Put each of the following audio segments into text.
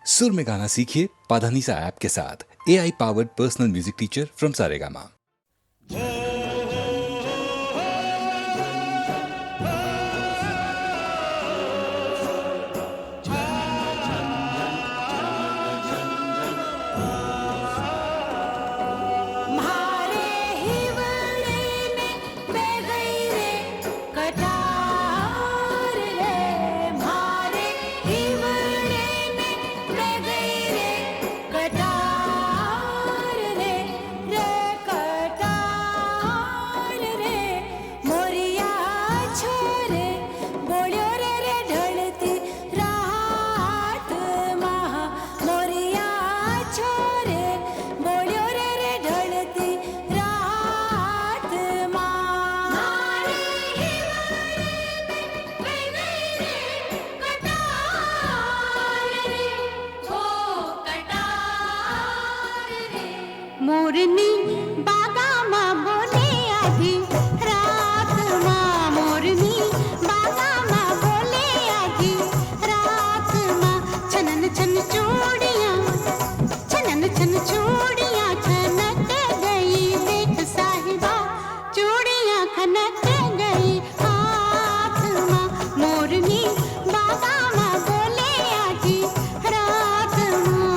सुर में गाना सीखिए पाधानीसा ऐप के साथ। AI powered personal music teacher from Saregama. मोरनी बागामा बोले आधी रात माँ, मोरनी बागामा बोले आधी रात माँ। छनन छन चूड़ियाँ, छनन छन चूड़ियाँ खनक गई, देख साहिबा चूड़ियाँ खनक गई हाथ माँ। मोरनी बागामा बोले आधी रात माँ।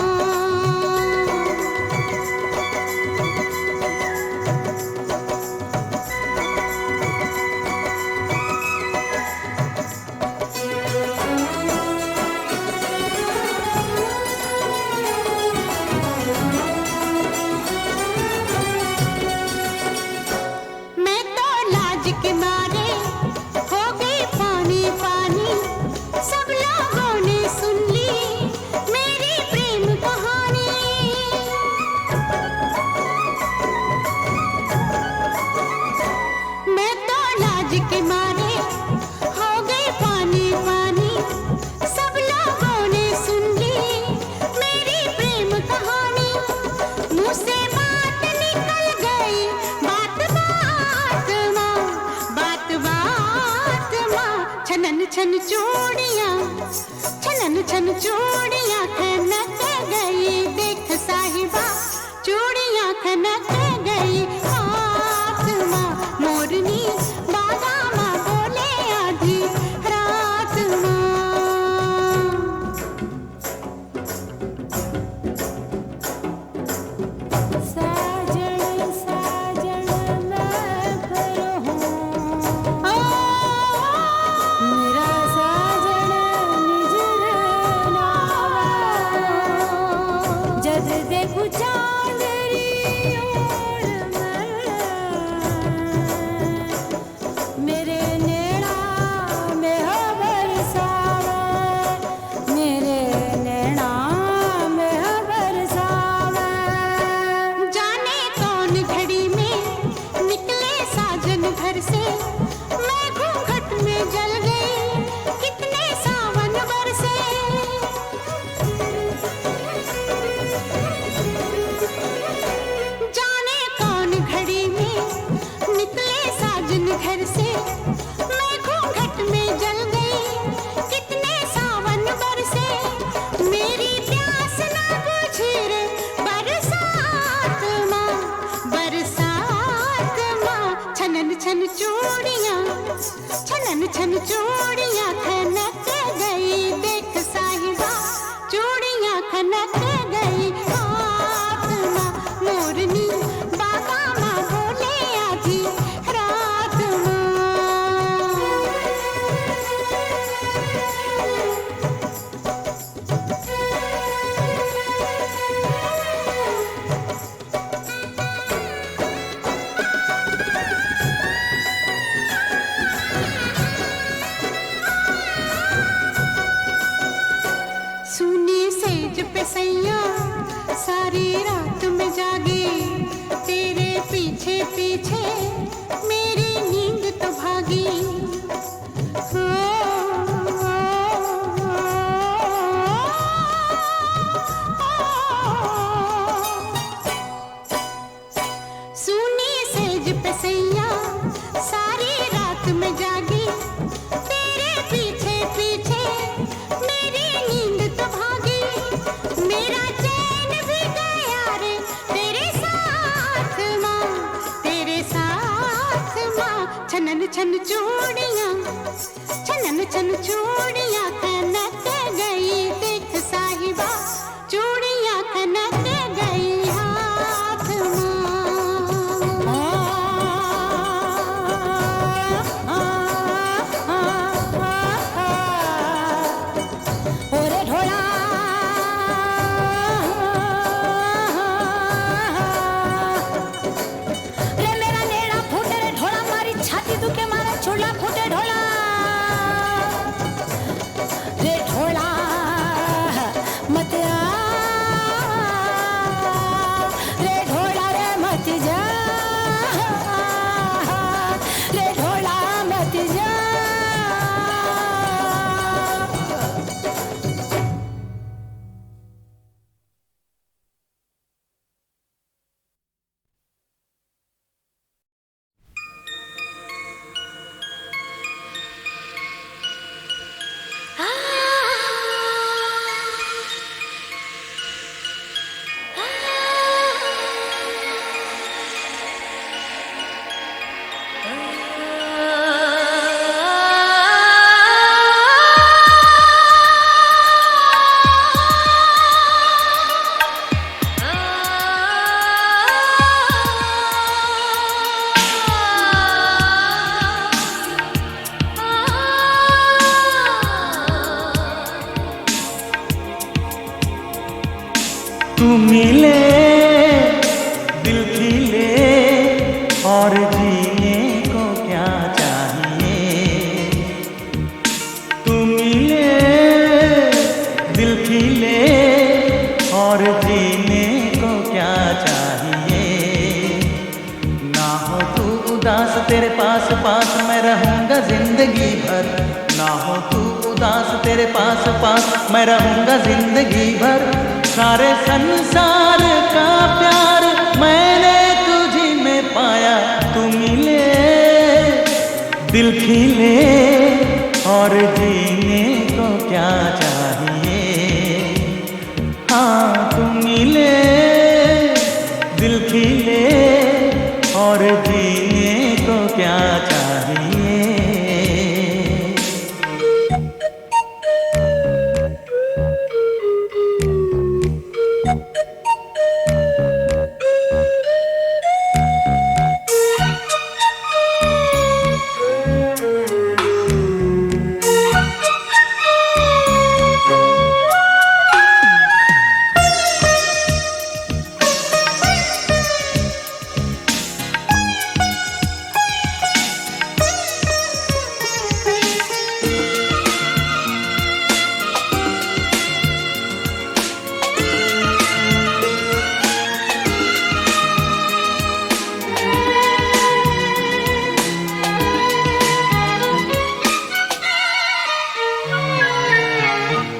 मैं तो लाज के मारे हो गई पानी पानी, सब लोगों ने सुन ली मेरी प्रेम कहानी। मैं तो लाज के मारे हो गई पानी पानी, सब लोगों ने सुन ली मेरी प्रेम कहानी। मुँह से बात निकल गई, बात बात माँ, बात बात माँ। छनन छन चूड़ियाँ, छनन छन चूड़ियाँ खनक गई, देख साहिबा चूड़ियाँ खनक गई हाथ माँ। मोरनी बागामा बोले आधी रात माँ। साजन साजन मैं फिर हूँ, मेरा साजन निजर नावा। जब देखूं चांदनी ओर मेरे नैना में हो बरसावे, मेरे नैना में हो बरसावे। जाने कौन घड़ी में निकले साजन घर से, मैं घूंघट में जल गई, कितने सावन बरसे। जाने कौन घड़ी में निकले साजन घर से, मैं घूंघट में जल गई, कितने सावन बरसे। मेरी प्यास ना बुझी रे बरसात माँ, बरसात माँ। छनन छन चूड़ियाँ, छनन छन चूड़ियाँ खनक गई, देख साहिबा चूड़ियाँ खनक गई हाथ माँ। मोरनी बागामा बोले आधी रात माँ। सुनी सेज पे सैया सारी रात में जागी, तेरे पीछे पीछे मेरी नींद तो भागी। सुनी सेज पे सैया सारी रात में जागी, तेरे पीछे पीछे मेरी नींद तो भागी। छन चूड़ियां, छनन छन चूड़ियां कनक गई देख साहिबा, चूड़ियां कनक गई हाथ ओरे ढोला रे मेरा नेड़ा फूटे रे ढोला, मारी छाती दुखे मारा छोला फूटे ढोला रे ढोला मत आ रे ढोला रे मत जा रे ढोला मत जा। तू मिले दिल खिले और जीने को क्या चाहिए। तू मिले दिल खिले और जीने को क्या चाहिए। ना हो तू उदास तेरे पास पास मैं रहूँगा जिंदगी भर। ना हो तू उदास तेरे पास पास मैं रहूँगा जिंदगी भर। सारे संसार का प्यार मैंने तुझी में पाया। तू मिले दिल खिले और जीने को क्या चाहिए। हाँ तू मिले दिल खिले और जीने को क्या चाहिए।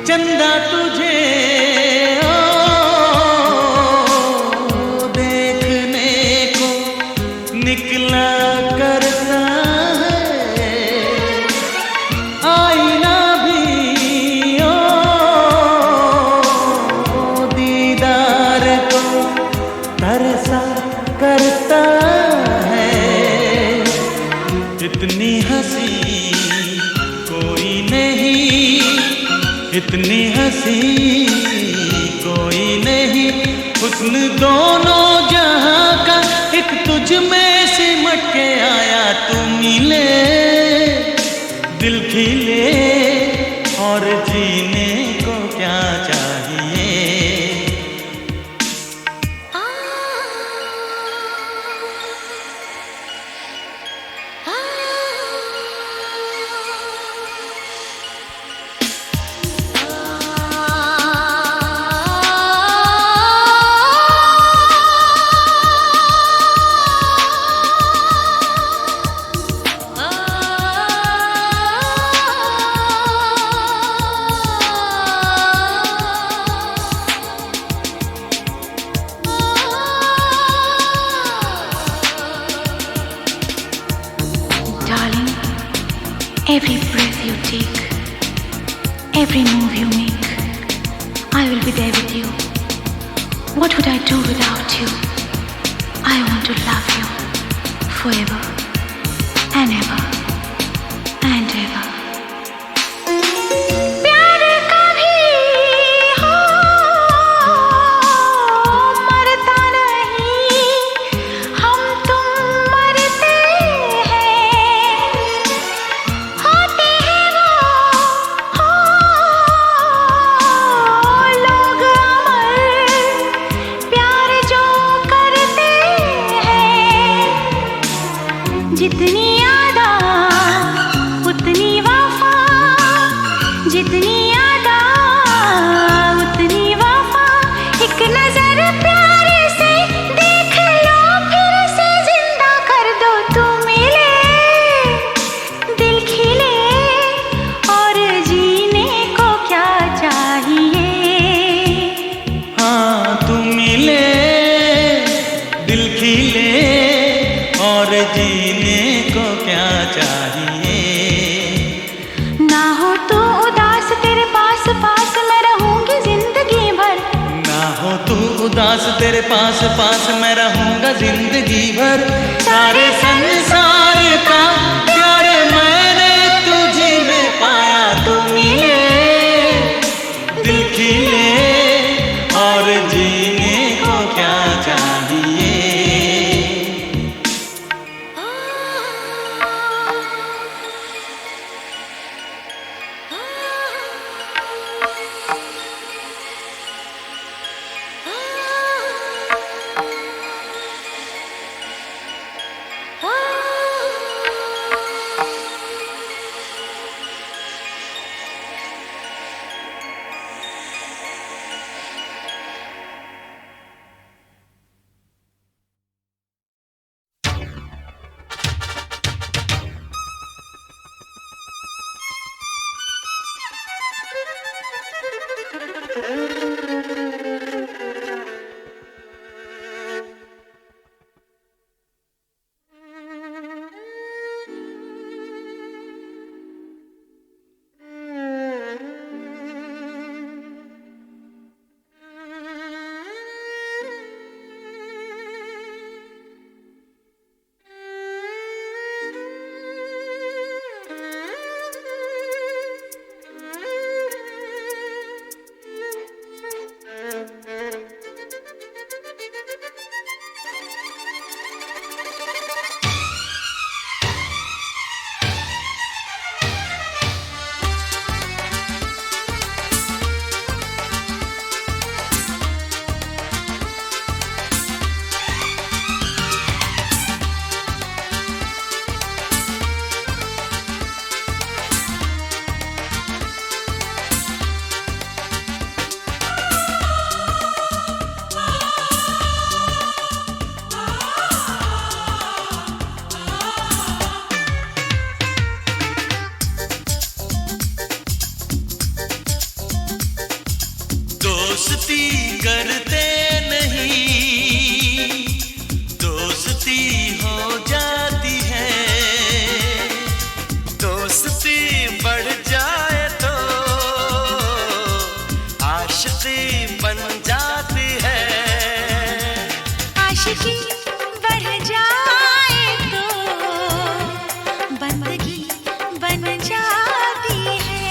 चंदा तुझे देखने को निकला करता है। आईना भी दीदार को तरसा करता है। इतनी हंसी कोई नहीं, इतनी हंसी कोई नहीं। हुस्न दोनों जहां का एक तुझ में सिमट के आया। तू मिले दिल खिले और जीने को क्या चाहिए। Every breath you take, every move you make, I will be there with you. What would I do without you? I want to love you forever and ever. and ever. प्यार कभी हो मरता नहीं, हम तुम मरते हैं, होते हैं वो हो लोग अमर, प्यार जो करते हैं। जितनी यादा उतनी वफा, जितनी यादा उतनी वफा, एक नजर प्यार से देख लो, फिर से जिंदा कर दो। तू मिले दिल खिले और जीने को क्या चाहिए। हाँ तू मिले दिल खिले और जीने को क्या चाहिए। ना हो तू उदास, तेरे पास पास मैं रहूंगी जिंदगी भर। ना हो तू उदास, तेरे पास पास मैं रहूंगा जिंदगी भर। सारे संसार का प्यार मैंने तुझे में पाया। तू मिले दिल खिले और जीने को क्या चाहिए। दोस्ती करते नहीं, दोस्ती हो जाती है। दोस्ती बढ़ जाए तो आशिकी बन जाती है। आशिकी बढ़ जाए तो बंदगी बन जाती है।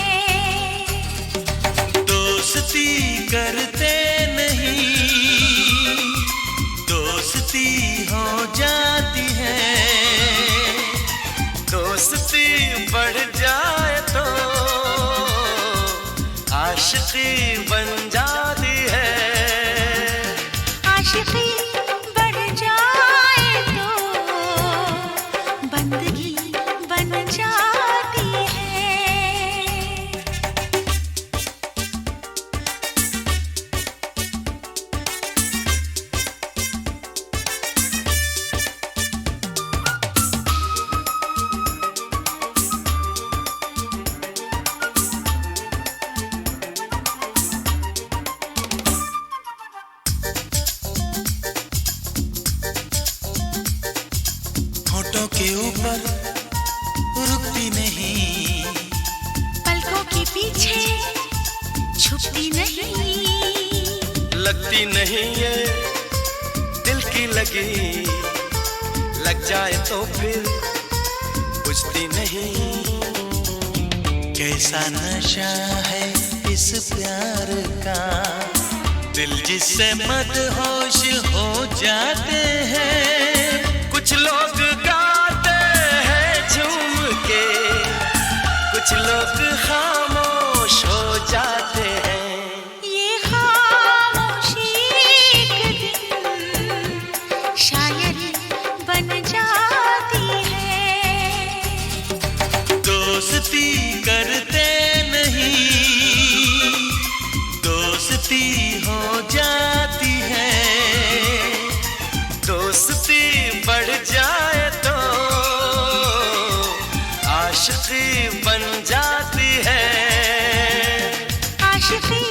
दोस्ती करते नहीं, दोस्ती हो जाती है। दोस्ती बढ़ जाए तो आशिकी बन जाती है। आशिकी बढ़ जाए तो बंदगी बन जाती है। होठों के ऊपर रुकती नहीं, पलकों के पीछे छुपती नहीं, लगती नहीं ये दिल की लगी, लग जाए तो फिर बुझती नहीं। कैसा नशा है इस प्यार का, दिल जिससे मदहोश हो जाते हैं। कुछ लोग गाते हैं झूम के, कुछ लोग खामोश हो जाते हैं। ये खामोशी एक दिन शायरी बन जाती है। दोस्ती करते नहीं, दोस्ती हो जाती है। दोस्ती बढ़ जाए तो आशिकी बन जाती है। आशिकी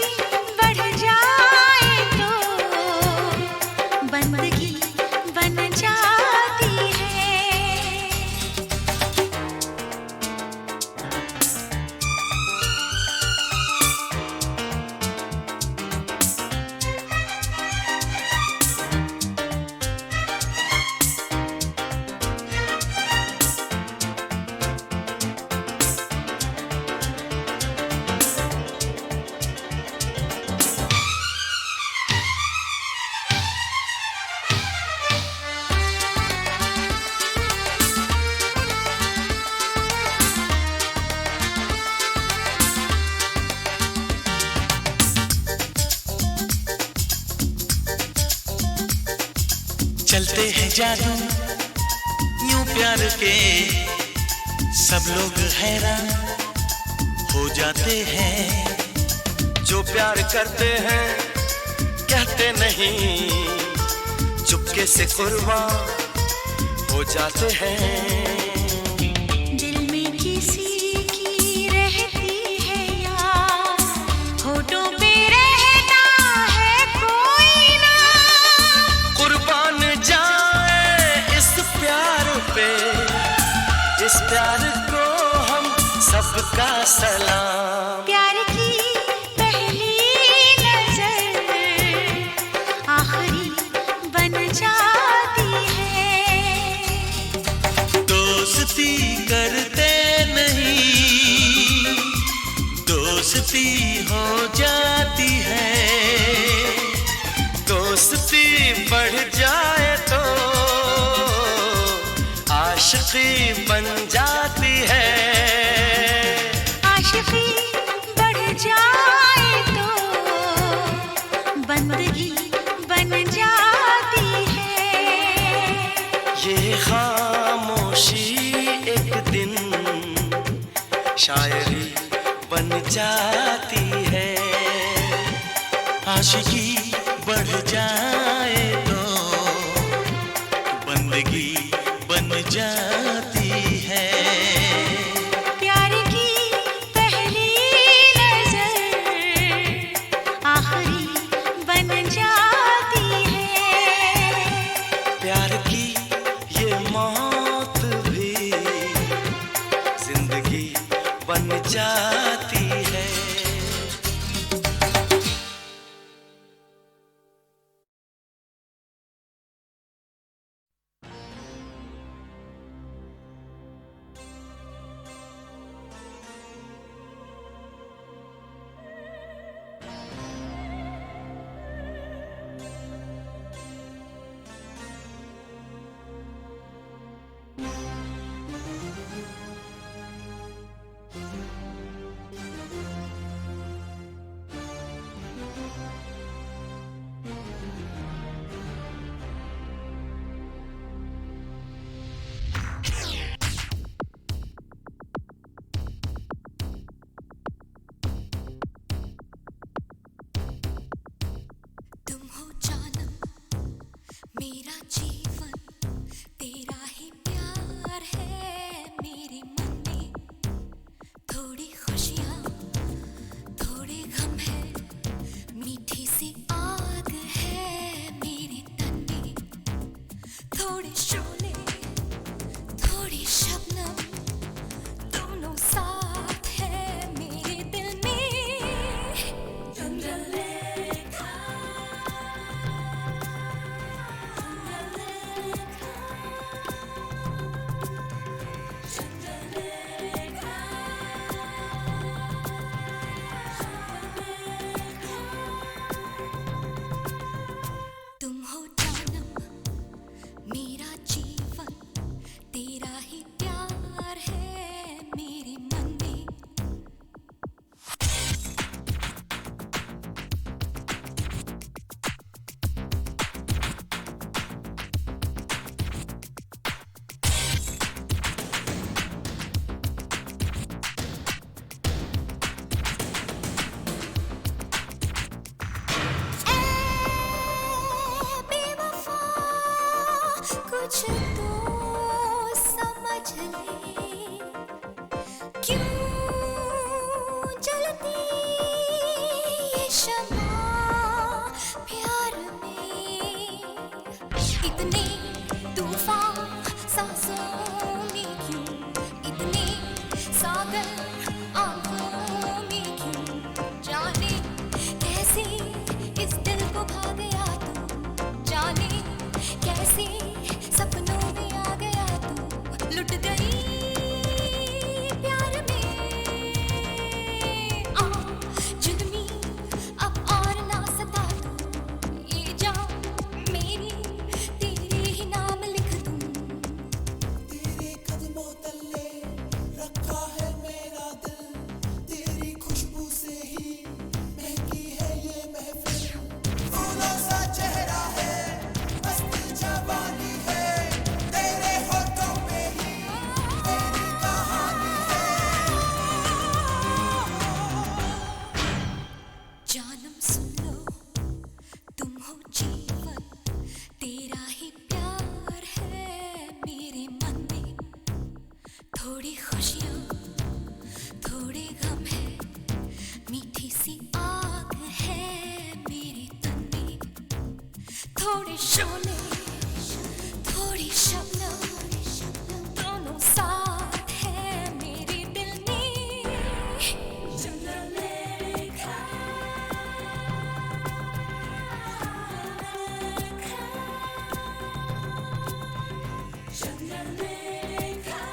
बढ़ जाए तो बंदगी बन जाती है। चलते हैं जादू यूं प्यार के, सब लोग हैरान हो जाते हैं। जो प्यार करते हैं कहते नहीं, चुपके से कुर्बान हो जाते हैं। दिल में किसी की रहती है यार, होठों पे रहता है कोई ना। कुर्बान जाए इस प्यार पे, इस प्यार को हम सबका सलाम। प्यार की पहली नजर आखिरी बन जाती है। दोस्ती करते नहीं, दोस्ती हो जाती है। दोस्ती बढ़ जाए तो आशिकी बन जाती है। आशिकी बढ़ जाए तो बंदगी बन जाती है। ये खामोशी एक दिन शायरी बन जाती है। आशिकी बढ़ जाए तो बंदगी बन जाती है। प्यार की पहली नजर आखिरी बन जाती है। प्यार की ये मौत भी जिंदगी बन जाती है। मेरा जीवन तेरा ही प्यार है। मेरे मन में थोड़ी खुशियाँ थोड़े गम है, मीठी सी आग है मेरे तन में। थोड़े शोले थोड़ी शबनम दोनों साथ है मेरे दिल में। चंद्रलेखा इतने तूफान सांसों में क्यों, इतने सागर आंखों में क्यों, जाने कैसे इस दिल को भा गया तू, जाने कैसे सपनों में आ गया तू, लुट गई प्यार में आ जुल्मी अब और ना सता तू, ये जान मेरी तेरे ही नाम लिख दूं। तेरे कदमों तले रखा है मेरा दिल, तेरी खुशबू से ही महकी है ये महफिल। फूलों सा चेहरा है, मस्त जवानी है, तेरे होठों पे ही मेरी कहानी है। जानम सुन लो, तुम हो जीवन, तेरा ही प्यार है मेरे मन में, थोड़ी खुशियाँ थोड़े गम है, मीठी सी आग है मेरे तन में, थोड़े शोले थोड़ी शबनम, दोनों साथ है मेरे दिल में। चंद्रलेखा, चंद्रलेखा,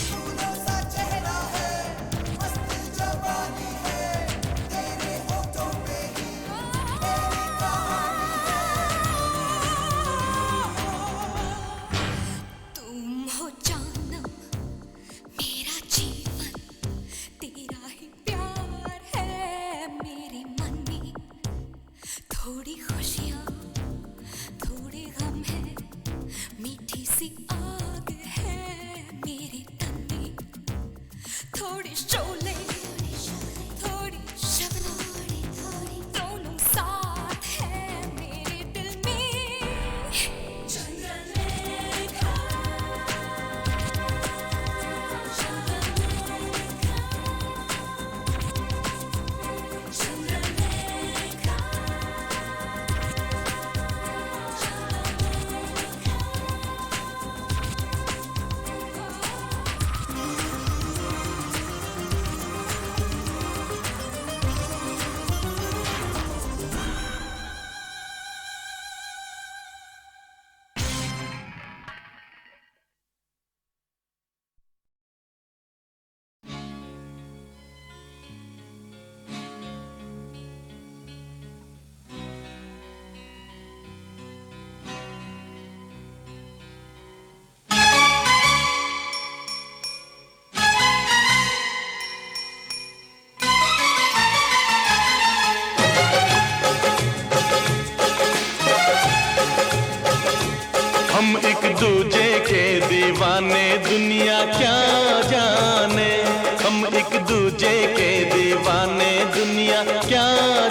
फूलों सा चेहरा है, मस्त जवानी है, तेरे होठों पे ही मेरी कहानी है। तुम हो जानम मेरा जीवन, तेरा ही प्यार है मेरे मन में, थोड़ी खुशियाँ थोड़े गम है, मीठी सी आग है मेरे तन में, थोड़ी शोले थोड़ी शबनम, दोनों साथ है मेरे दिल में। चंद्रलेखा, चंद्रलेखा, चंद्रलेखा, हम एक दूजे के दीवाने, दुनिया क्या जाने, हम एक दूजे के दीवाने, दुनिया क्या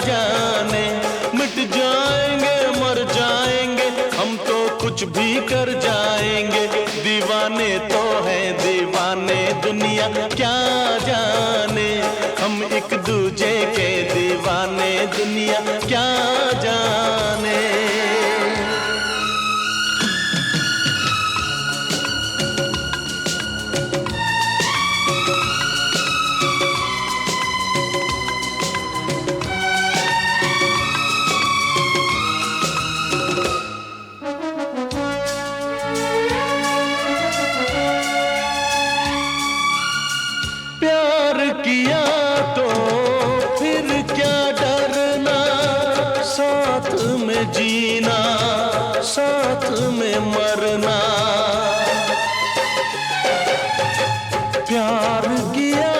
जाने, मिट जाएंगे मर जाएंगे हम तो कुछ भी कर जाएंगे, दीवाने तो है दीवाने, दुनिया क्या जाने, हम एक दूजे के दीवाने, दुनिया क्या जाने। प्यार किया तो फिर क्या डरना, साथ में जीना साथ में मरना। प्यार किया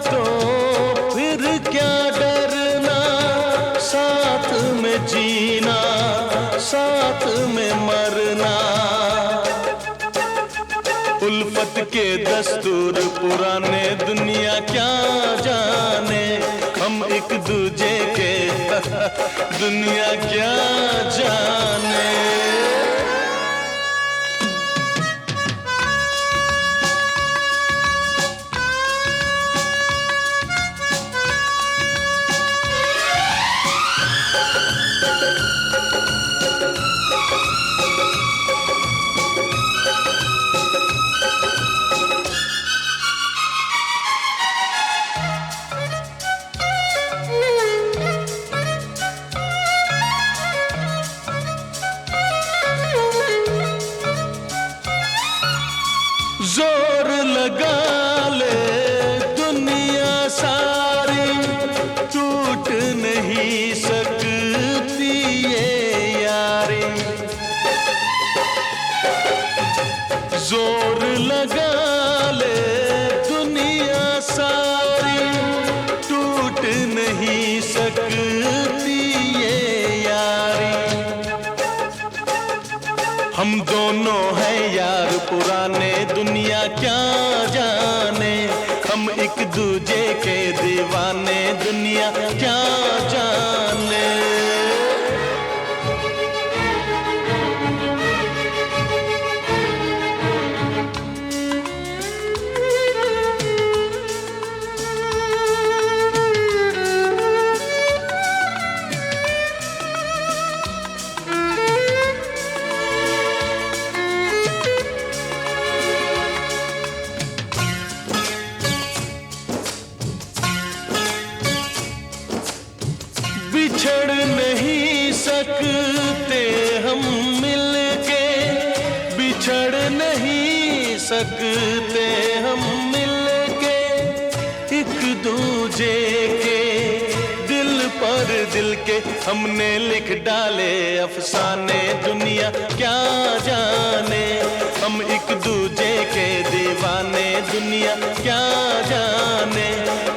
तो फिर क्या डरना, साथ में जीना साथ में मरना। उल्फत के दस्तूर पुराने दुनिया क्या जाने, हम एक दूजे के दुनिया क्या जाने। जोर लगा ले दुनिया सारी, टूट नहीं सकती ये यारी। जोर लगा ले दुनिया सारी, टूट नहीं सकती ये यारी। हम दोनों हैं यार पुराने दुनिया क्या जाने, हम एक दूजे के दीवाने दुनिया क्या जाने। बिछड़ नहीं सकते हम मिलके, बिछड़ नहीं सकते हम मिलके। एक दूजे के दिल पर दिल के हमने लिख डाले अफसाने दुनिया क्या जाने। हम एक दूजे के दीवाने दुनिया क्या जाने।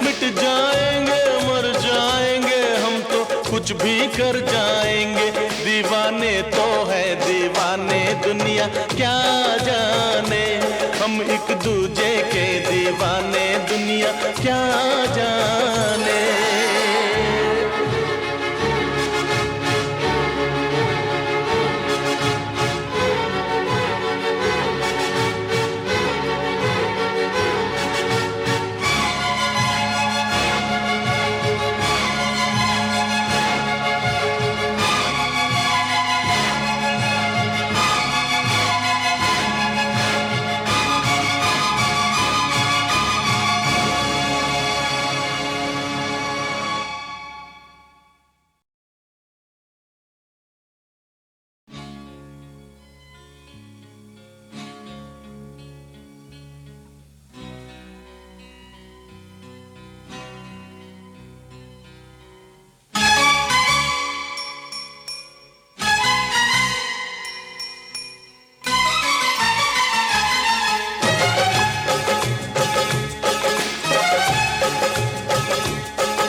मिट जाएंगे मर जाएंगे हम तो कुछ भी कर जाएंगे, दीवाने तो है दीवाने दुनिया क्या जाने। हम एक दूजे के दीवाने दुनिया क्या जाने।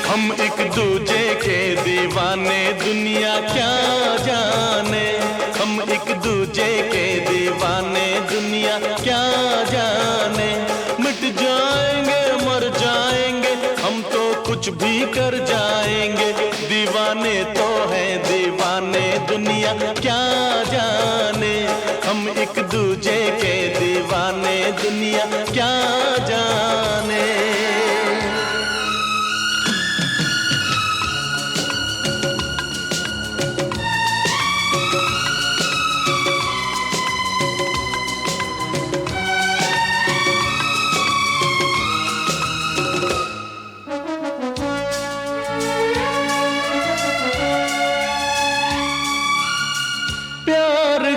हम एक दूजे के दीवाने दुनिया क्या जाने। हम एक दूजे के दीवाने दुनिया क्या जाने। मिट जाएंगे मर जाएंगे हम तो कुछ भी कर जाएंगे, दीवाने तो है दीवाने दुनिया क्या जाने। हम एक दूजे के दीवाने दुनिया क्या जाने।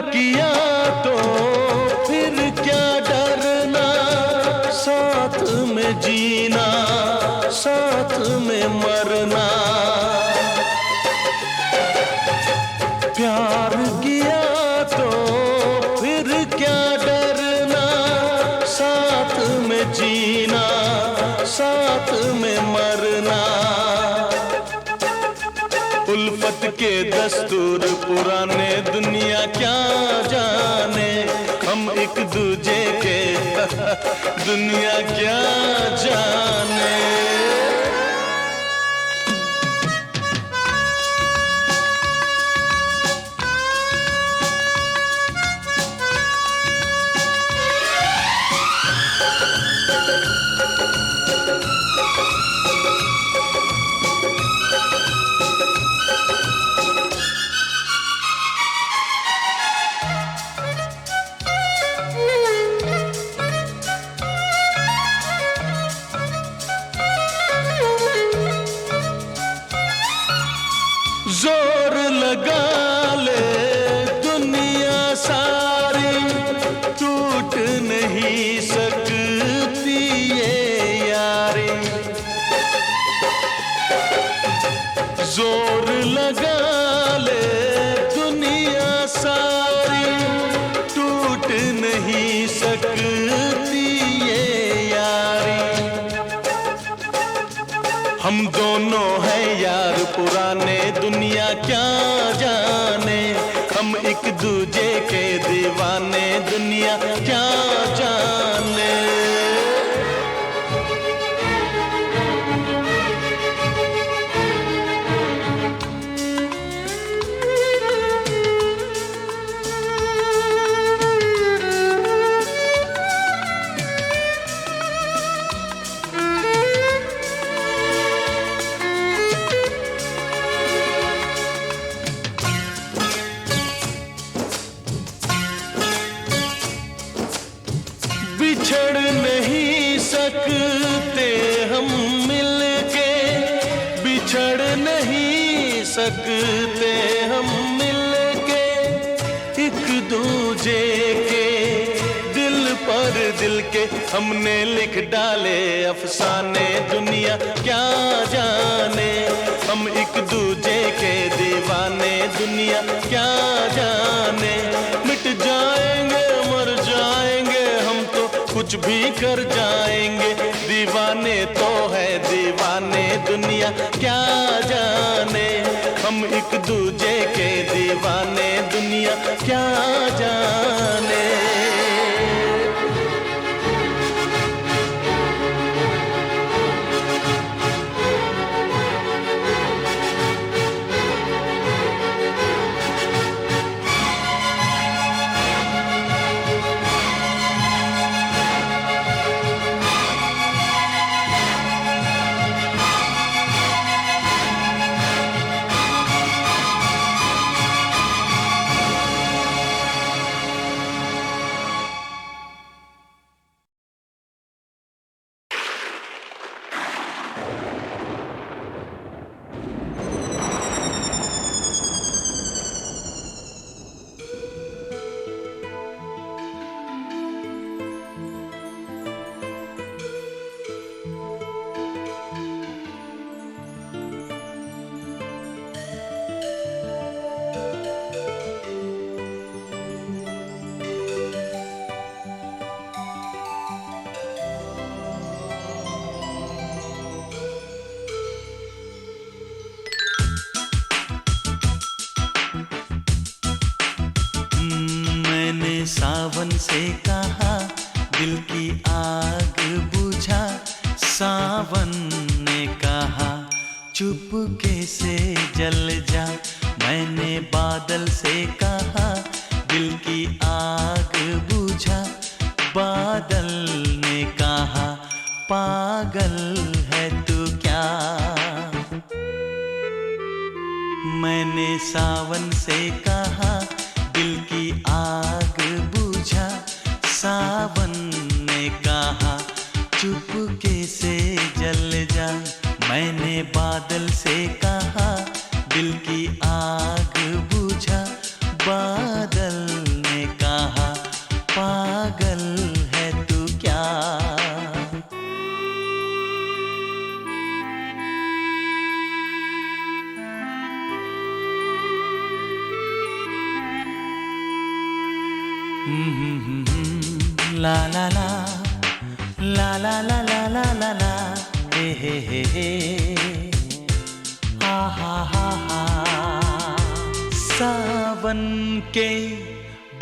किया तो फिर क्या डरना, साथ में जीना साथ में मरना। प्यार किया तो मोहब्बत के दस्तूर पुराने दुनिया क्या जाने, हम एक दूजे के दुनिया क्या जाने। जोर लगा ले दुनिया सारी, टूट नहीं सकती ये यारी। जोर लगा ले दुनिया सारी, टूट नहीं सकती ये यारी। हम दोनों हैं यार पुराने दुनिया क्या जाने, हम एक दूजे के दीवाने दुनिया क्या जाने। बिछड़ नहीं सकते हम मिलके, बिछड़ नहीं सकते हम मिलके, एक दूजे के दिल पर दिल के हमने लिख डाले अफसाने दुनिया क्या जाने। हम एक दूजे के दीवाने दुनिया क्या जाने। मिट जाएंगे मर जाएंगे हम तो कुछ भी कर जाएंगे, दीवाने तो है दीवाने दुनिया क्या जाने। हम एक दूजे के दीवाने दुनिया क्या जाने। सावन से कहा दिल की आग बुझा, सावन ने कहा चुपके से जल जा। मैंने बादल से कहा दिल की आग बुझा, बादल ने कहा पागल है तू क्या। मैंने सावन से कहा दिल की आग बुझा, सावन ने कहा चुपके से जल जा। मैंने बादल से कहा दिल की आग बुझा, बादल ने कहा पागल है तू क्या। ला ला ला ला ला ला ला ला ला ला हे हे हे हे हा हा हा हा। सावन के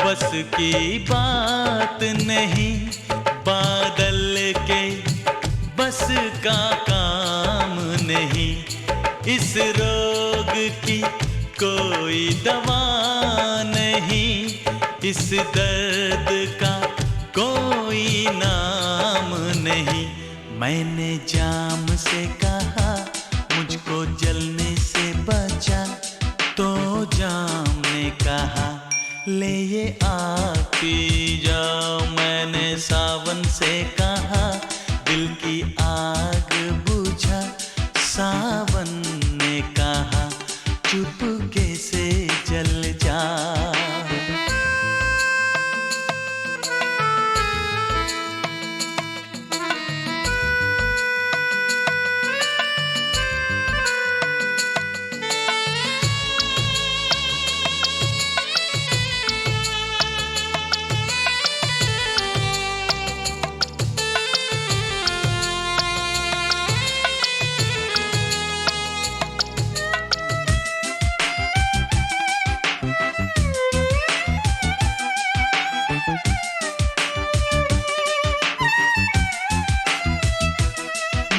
बस की बात नहीं, बादल के बस का काम नहीं, इस रोग की कोई दवा नहीं, इस दर्द का कोई नाम नहीं। मैंने जाम से कहा मुझको जलने से बचा, तो जाम ने कहा ले ये आग पी जाओ। मैंने सावन से कहा दिल की आग बुझा, सावन ने कहा चुपके से जल जा।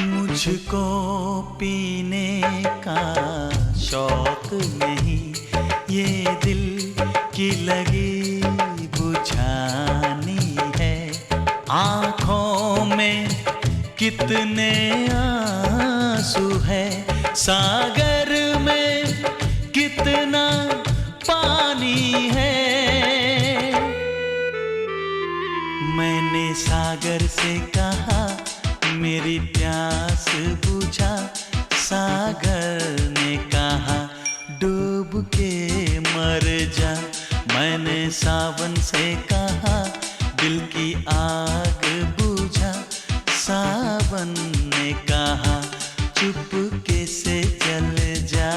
मुझको पीने का शौक नहीं, ये दिल की लगी बुझानी है। आँखों में कितने आंसू है, सागर में कितना पानी है। मैंने सागर से कहा मेरी प्यास बुझा, सागर ने कहा डूब के मर जा। मैंने सावन से कहा दिल की आग बुझा, सावन ने कहा चुपके से जल जा।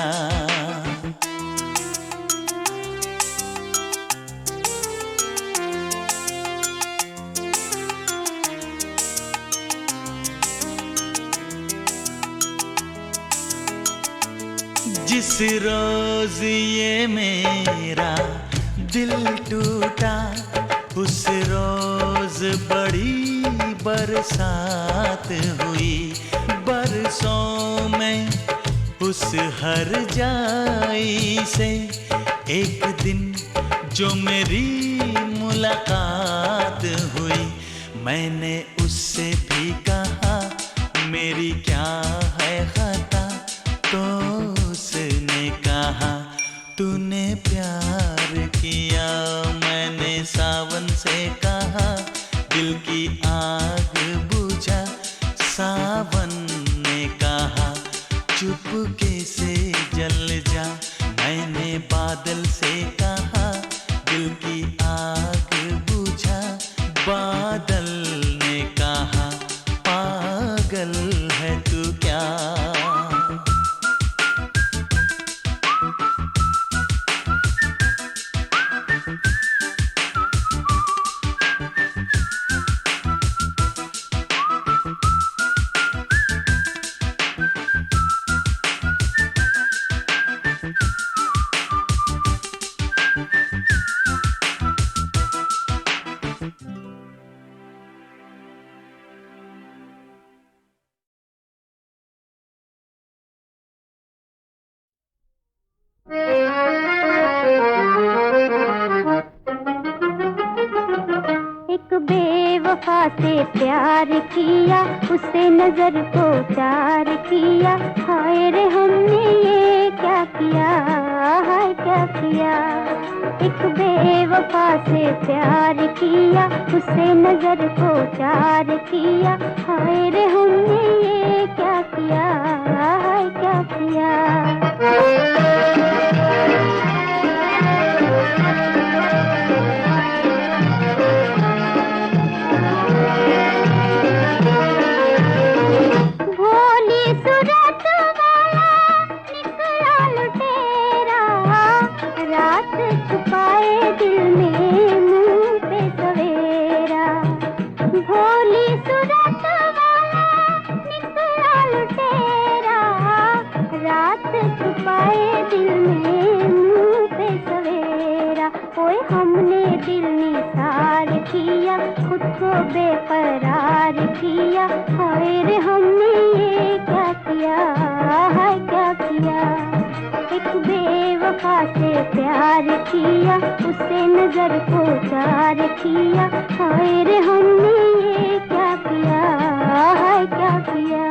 जिस रोज ये मेरा दिल टूटा, उस रोज बड़ी बरसात हुई। बरसों में उस हर जाई से एक दिन जो मेरी मुलाकात हुई। मैंने उससे भी कहा मेरी क्या है खता, तो उसने कहा तूने प्यार किया। मैंने सावन से कहा दिल की आग बुझा, सावन ने कहा चुपके से जल जा। मैंने बादल से कहा दिल की आग बुझा, बादल ने कहा पागल है तू क्या। एक बेवफा से प्यार किया, उसे नजर को चार किया। हाय रे हमने ये क्या किया, हाय क्या किया। एक बेवफा से प्यार किया, उसे नजर को चार किया। हाय रे हमने ये क्या किया, हाय क्या किया। छुपाए दिल में मुंह पे सवेरा, भोली सूरत वाला निकला लुटेरा। रात छुपाए दिल में मुंह खुद को बेकरार किया। हाय रे हमने ये क्या किया, हाय क्या किया। एक बेवफा से प्यार किया, उसे नजर को चार किया। हाय रे हमने ये क्या किया, हाय क्या किया।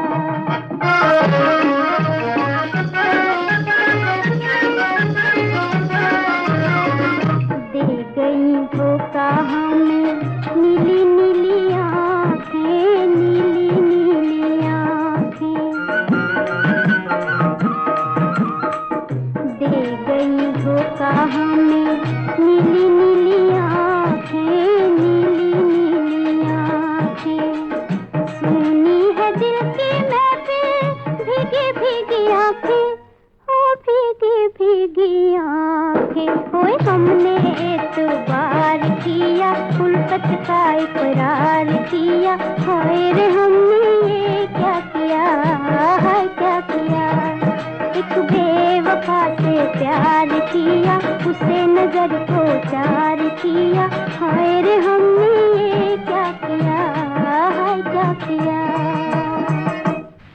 दे गई धोखा हमें नीली नीली आँखें, नीली नीली आँखें। दे गई धोखा हमें नीली नीली आँखें, नीली नीली आँखें। सुनी है दिल की महफिल, भीगी भीगी आँखें, ओ भीगी भीगी आँखें। ओए हमने एतबार किया, उल्फत का इकरार किया। हाय रे हमने ये क्या किया, हाय क्या किया। एक बेवफा से प्यार किया, उसे नजर को चार किया। हाय रे हमने ये क्या किया, हाय क्या किया।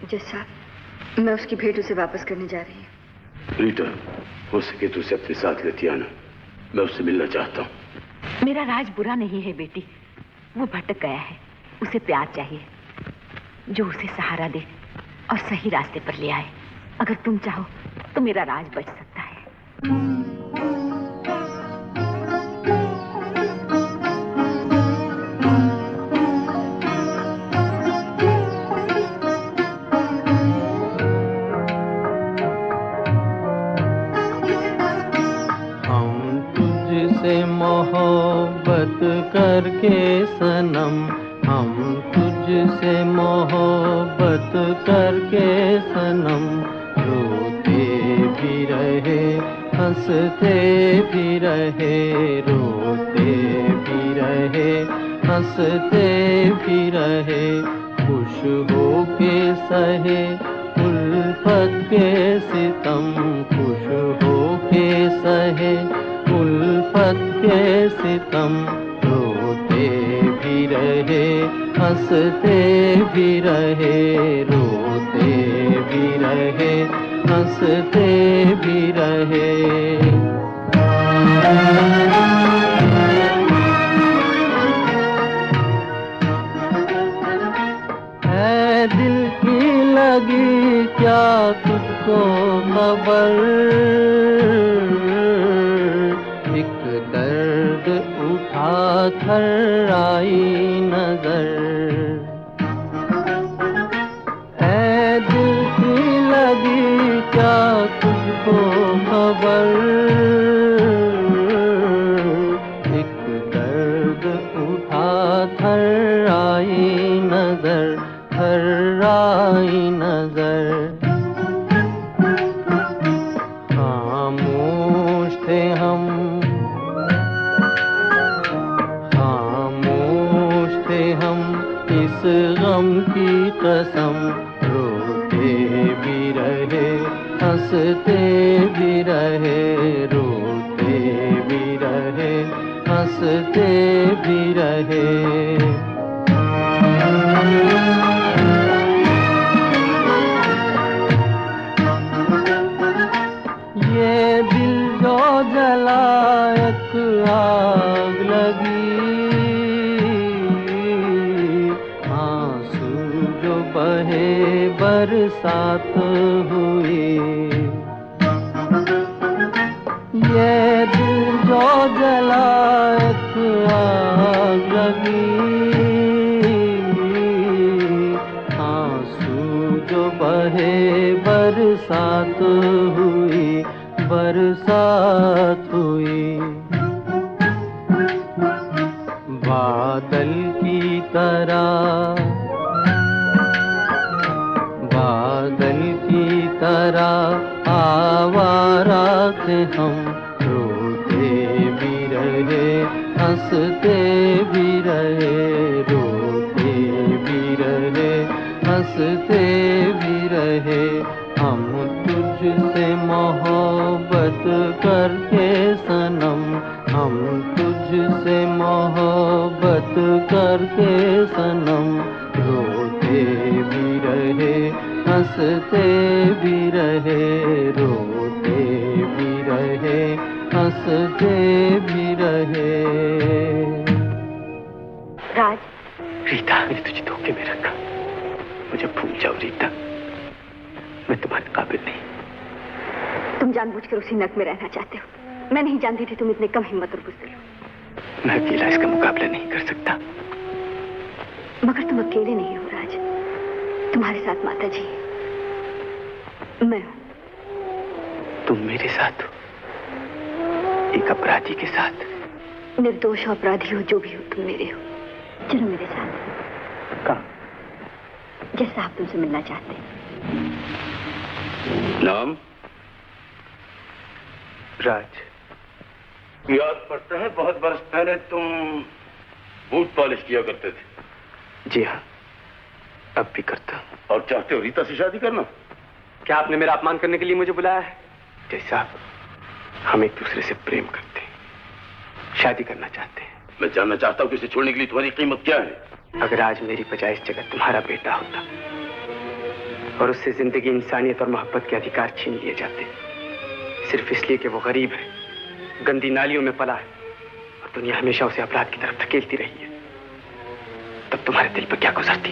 जज साहब, मैं उसकी भेंट उसे वापस करने जा रही हूँ। रीटा, हो सके तो उसे अपने साथ लेती आना, मैं उससे मिलना चाहता हूँ। मेरा राज बुरा नहीं है बेटी, वो भटक गया है, उसे प्यार चाहिए जो उसे सहारा दे और सही रास्ते पर ले आए। अगर तुम चाहो तो मेरा राज बच सकता है। मोहब्बत करके सनम, हम तुझसे मोहब्बत करके सनम, रोते भी रहे हंसते भी रहे, रोते भी रहे हंसते भी रहे, खुश होके सहे उल्फत के सितम, खुश होके सहे उल्फत के सितम, रोते भी रहे हंसते भी रहे, रोते भी रहे हंसते भी रहे। है दिल की लगी क्या तुझको खबर, दर्द उठा कर आई नजर, ऐ दिल की लगी क्या तुझको खबर, एक दर्द उठा कर आई नजर, कर आई नजर। खामोश थे हम, इस गम की कसम, रोते भी रहे हंसते भी रहे, रोते भी रहे हंसते भी रहे। ये दिल जो जला एक आग लगी, बहे बरसात हुई, ये दिल जो जला एक आग लगी, आंसू जो बहे बरसात हुई, बरसात हुई। बादल की तरह, बादल की तरह आवारा थे हम, रोते भी रहे हंसते भी रहे, रोते भी रहे हंसते भी रहे। हम तुझसे मोहब्बत करके सनम, हम तुझसे मोहब्बत कर करके सनम, रोते भी रहे हंसते भी रहे, रोते भी रहे हंसते भी रहे। राज, रीता, मैंने तुझे धोखे में रखा। मुझे भूल जाओ रीता, मैं तुम्हारे काबिल नहीं। तुम जानबूझकर उसी नर्क में रहना चाहते हो। मैं नहीं जानती थी तुम इतने कम हिम्मत और बुज़दिल हो। मैं अकेला इसका मुकाबला नहीं कर सकता। मगर तुम अकेले नहीं हो राज, तुम्हारे साथ माता जी, मैं हूं। तुम मेरे साथ हो, एक अपराधी के साथ। निर्दोष हो, अपराधी हो, जो भी हो, तुम मेरे हो। चलो मेरे साथ। कहाँ? जैसा आप तुमसे मिलना चाहते हैं। नाम? राज। याद पड़ता है बहुत बरस पहले तुम बूट पॉलिश किया करते थे। जी हाँ, अब भी करता हूँ। और चाहते हो रीता से शादी करना? क्या आपने मेरा अपमान करने के लिए मुझे बुलाया है? जैसा हम एक दूसरे से प्रेम करते हैं, शादी करना चाहते हैं। मैं जानना चाहता हूँ कि इसे छोड़ने के लिए तुम्हारी कीमत क्या है? अगर आज मेरी बजाय इस जगह तुम्हारा बेटा होता और उससे जिंदगी, इंसानियत और मोहब्बत के अधिकार छीन लिए जाते, सिर्फ इसलिए कि वो गरीब है, गंदी नालियों में पला है और दुनिया हमेशा उसे अपराध की तरफ धकेलती रही है, तब तुम्हारे दिल पर क्या गुजरती?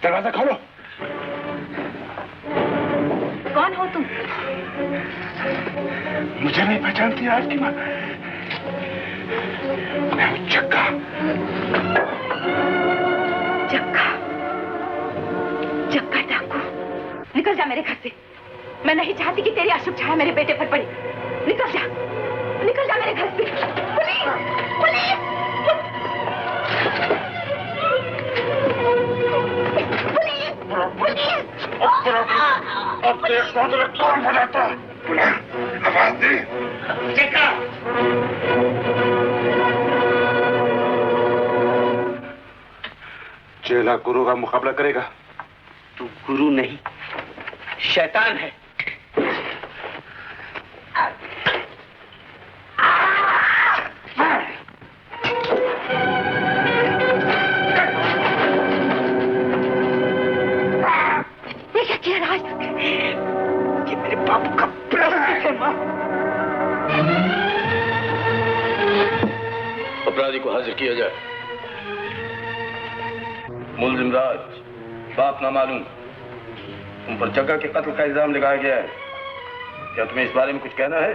दरवाजा खोलो। कौन हो तुम? मुझे नहीं पहचानती आज की माँ? मैं हूँ जग्गा। जग्गा? जग्गा डाकू, निकल जा मेरे घर से। मैं नहीं चाहती कि तेरी अशुभ छाया मेरे बेटे पर पड़े। निकल जा, निकल जा मेरे घर से। पुलिस! पुलिस! अब देख कौन बनाता है? आवाज दे। चेला गुरु का मुकाबला करेगा? तू गुरु नहीं, शैतान है। अपराधी को हाजिर किया जाए। मुलजिम राज, बाप ना मालूम, तुम पर जग्गा के कत्ल का इल्जाम लगाया गया है। क्या तुम्हें इस बारे में कुछ कहना है?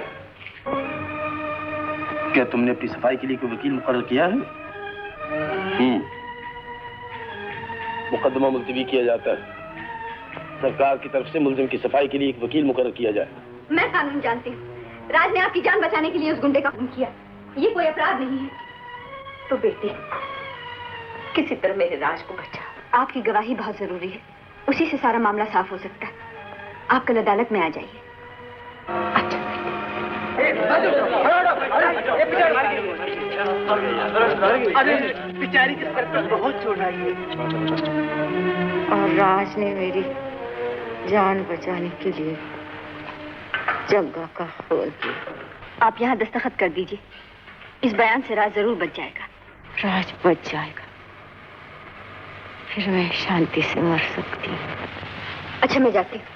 क्या तुमने अपनी सफाई के लिए कोई वकील मुकर्रर किया है? मुकदमा मुलतवी किया जाता है। सरकार की तरफ से मुलजिम की सफाई के लिए एक वकील मुकर्रर किया जाए। मैं कानून जानती हूँ। राज ने आपकी जान बचाने के लिए उस गुंडे का खून किया। ये कोई अपराध नहीं है। तो बेटी, किसी तरह मेरे राज को बचा। आपकी गवाही बहुत जरूरी है, उसी से सारा मामला साफ हो सकता है। आप कल अदालत में आ जाइए। अरे बेचारी के सर पर बहुत चोट आई है और राज ने मेरी जान बचाने के लिए जग्गा का खून किया। आप यहाँ दस्तखत कर दीजिए। इस बयान से राज जरूर बच जाएगा। राज बच जाएगा, फिर मैं शांति से मर सकती हूँ। अच्छा, मैं जाती हूँ।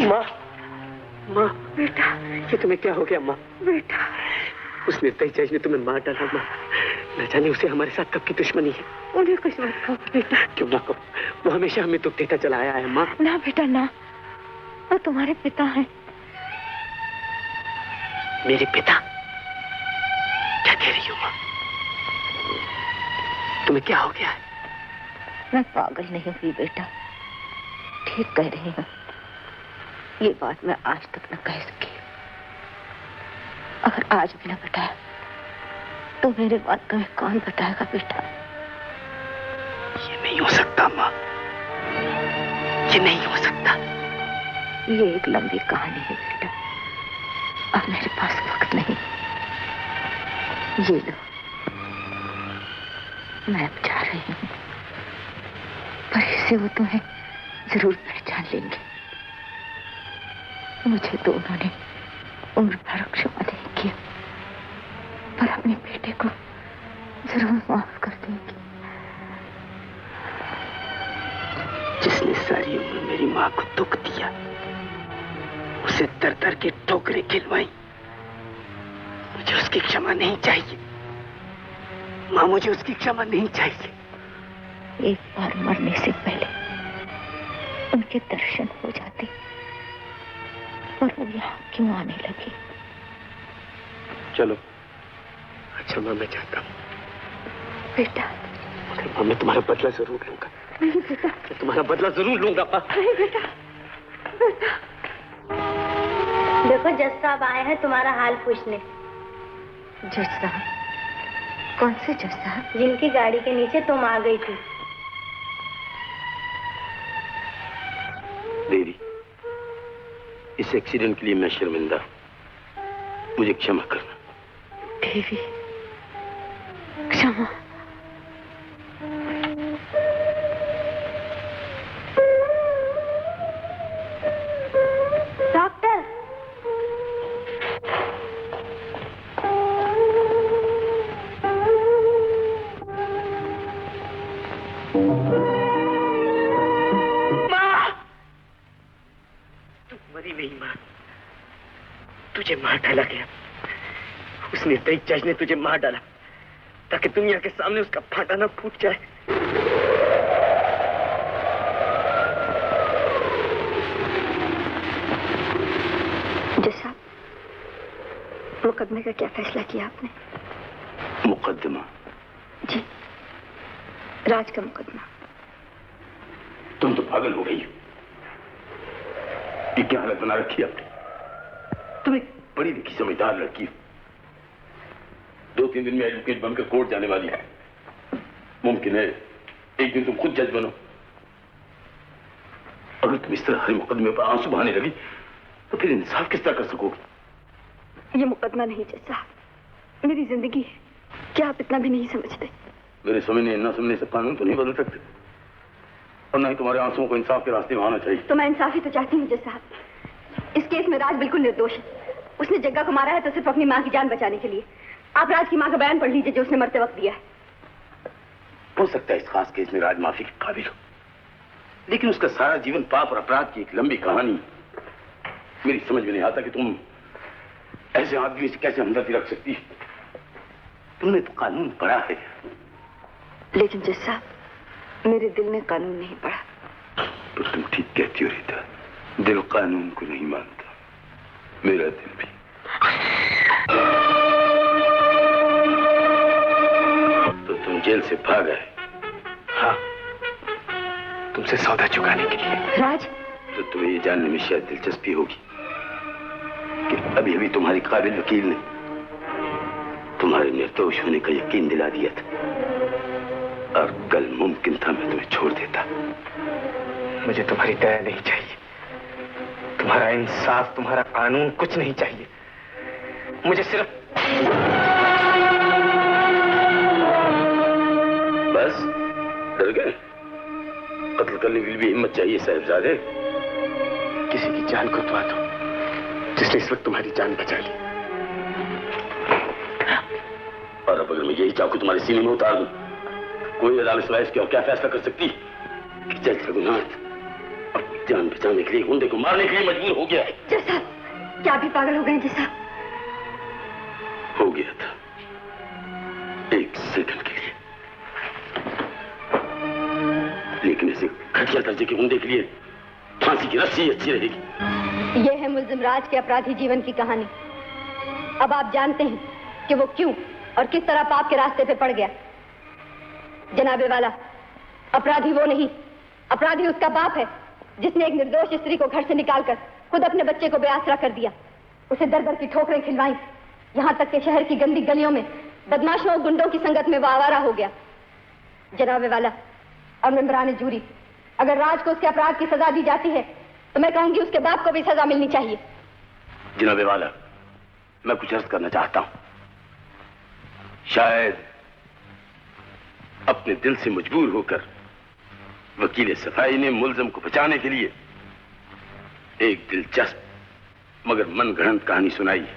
माँ, माँ, बेटा, ये तुम्हें क्या हो गया माँ? बेटा, उस निर्दयी जज ने तुम्हें मार डाला माँ। न जाने उसे हमारे साथ कब की दुश्मनी है। उन्हें कुछ मत कहो बेटा। क्यों ना कहो? वो हमेशा हमें दुख देता चला आया है माँ। ना बेटा ना, वो तुम्हारे पिता हैं। मेरे पिता? क्या कह रही हो माँ? तुम्हें क्या हो गया है? मैं पागल नहीं हुई बेटा, ठीक कह रही हूँ। ये बात मैं आज तक न कह सकी। अगर आज भी न बताया तो मेरे बाद तुम्हें कौन बताएगा बेटा? ये नहीं हो सकता माँ, ये नहीं हो सकता। ये एक लंबी कहानी है बेटा, अब मेरे पास वक्त नहीं। ये लो, मैं अब जा रही हूँ। पर इससे वो तुम्हें जरूर पहचान लेंगे। मुझे तो उन्होंने उम्र भर क्षमा नहीं किया, पर अपने बेटे को जरूर माफ कर देंगे। जिसने सारी उम्र मेरी माँ को दुख दिया, उसे दर दर के ठोकरें खिलवाई, मुझे उसकी क्षमा नहीं चाहिए माँ, मुझे उसकी क्षमा नहीं चाहिए। एक बार मरने से पहले उनके दर्शन हो जाते, और वो यहाँ क्यों आने लगे? चलो। अच्छा माँ, मैं जाता हूँ। बेटा। मगर माँ, मैं तुम्हारा बदला जरूर लूंगा। नहीं बेटा, मैं तुम्हारा बदला जरूर लूंगा माँ। नहीं बेटा, बेटा। देखो जज साहब आए हैं तुम्हारा हाल पूछने। जज साहब? कौन से जज साहब? जिनकी गाड़ी के नीचे तुम आ गई थी। देवी, इस एक्सीडेंट के लिए मैं शर्मिंदा, मुझे क्षमा करना। देवी, क्षमा? डॉक्टर, मरी नहीं माँ, तुझे मार डाला गया। उस निर्दयी जज ने तुझे मार डाला ताकि दुनिया के सामने उसका फाटा ना फूट जाए। जज साहब, मुकदमे का क्या फैसला किया आपने? मुकदमा? जी, राज का मुकदमा। तुम तो पागल हो गई हो। ये क्या हालत बना रखी है आपने? तुम एक बड़ी लिखी समझदार लड़की हो, 2-3 दिन में एडवोकेट बनकर कोर्ट जाने वाली है। मुमकिन है एक दिन तुम खुद जज बनो। अगर तुम इस तरह हर मुकदमे पर आंसू बहाने लगी तो फिर इंसाफ किस तरह कर सकोगे? ये मुकदमा नहीं जज साहब, मेरी जिंदगी है। क्या आप इतना भी नहीं समझते? मेरे समझने न समझने से कानून तो नहीं बदल सकते, और न ही तुम्हारे आंसुओं को इंसाफ के रास्ते में आना चाहिए। तो मैं इंसाफ ही तो चाहती हूँ जज साहब। इस केस में राज बिल्कुल निर्दोष है। उसने जग्गा को मारा है तो सिर्फ अपनी माँ की जान बचाने के लिए। आप राज की माँ का बयान पढ़ लीजिए जो उसने मरते वक्त दिया है। हो सकता है इस खास केस में राज माफी के काबिल हो, लेकिन उसका सारा जीवन पाप और अपराध की एक लंबी कहानी। मेरी समझ में नहीं आता कि तुम ऐसे आदमी से कैसे हमदर्दी रख सकती है। तुमने तो कानून पढ़ा है। लेकिन जज साहब, मेरे दिल ने कानून नहीं पढ़ा। पर तुम ठीक कहती हो रीता, दिल कानून को नहीं मानता, मेरा दिल भी। तो तुम जेल से भाग आए? हाँ, तुमसे सौदा चुकाने के लिए। राज? तो तुम्हें ये जानने में शायद दिलचस्पी होगी कि अभी अभी तुम्हारी काबिल वकील ने तुम्हारे निर्दोष होने का यकीन दिला दिया था, और कल मुमकिन था मैं तुम्हें छोड़ देता। मुझे तुम्हारी दया नहीं चाहिए, तुम्हारा इंसाफ, तुम्हारा कानून कुछ नहीं चाहिए। मुझे सिर्फ बस डर गए? कत्ल करने के लिए भी हिम्मत चाहिए साहिबजादे। किसी की जान को दुआ दो जिसने इस वक्त तुम्हारी जान बचा ली। और अब अगर मैं यही चाकू तुम्हारे सीने में उतार दूं, कोई अदालत सिवाय इसके और क्या फैसला कर सकती कि जज रघुनाथ अपनी जान बचाने के लिए गुंडे को मारने के लिए मजबूर हो गया है? जज साहब, क्या आप भी पागल हो गए जज साहब? हो गया था, एक सेकंड के लिए। लेकिन ऐसे घटिया दर्जे के गुंडे के लिए फांसी की रस्सी अच्छी रहेगी। यह है मुल्जिम राज के अपराधी जीवन की कहानी। अब आप जानते हैं कि वो क्यों और किस तरह पाप के रास्ते पे पड़ गया। जनाबे वाला, अपराधी वो नहीं, अपराधी उसका बाप है जिसने एक निर्दोष स्त्री को घर से निकालकर खुद अपने बच्चे को बेआसरा कर दिया, उसे दर दर की ठोकरें खिलवाई, यहाँ तक कि शहर की गंदी गलियों में बदमाशों और गुंडों की संगत में वो आवारा हो गया। जनाबे वाला और मेंबरान जूरी, अगर राज को उसके अपराध की सजा दी जाती है तो मैं कहूंगी उसके बाप को भी सजा मिलनी चाहिए। जनाबे वाला, मैं कुछ अर्ज करना चाहता हूं। शायद अपने दिल से मजबूर होकर वकील सफाई ने मुलजम को बचाने के लिए एक दिलचस्प मगर मनगढ़ंत कहानी सुनाई है,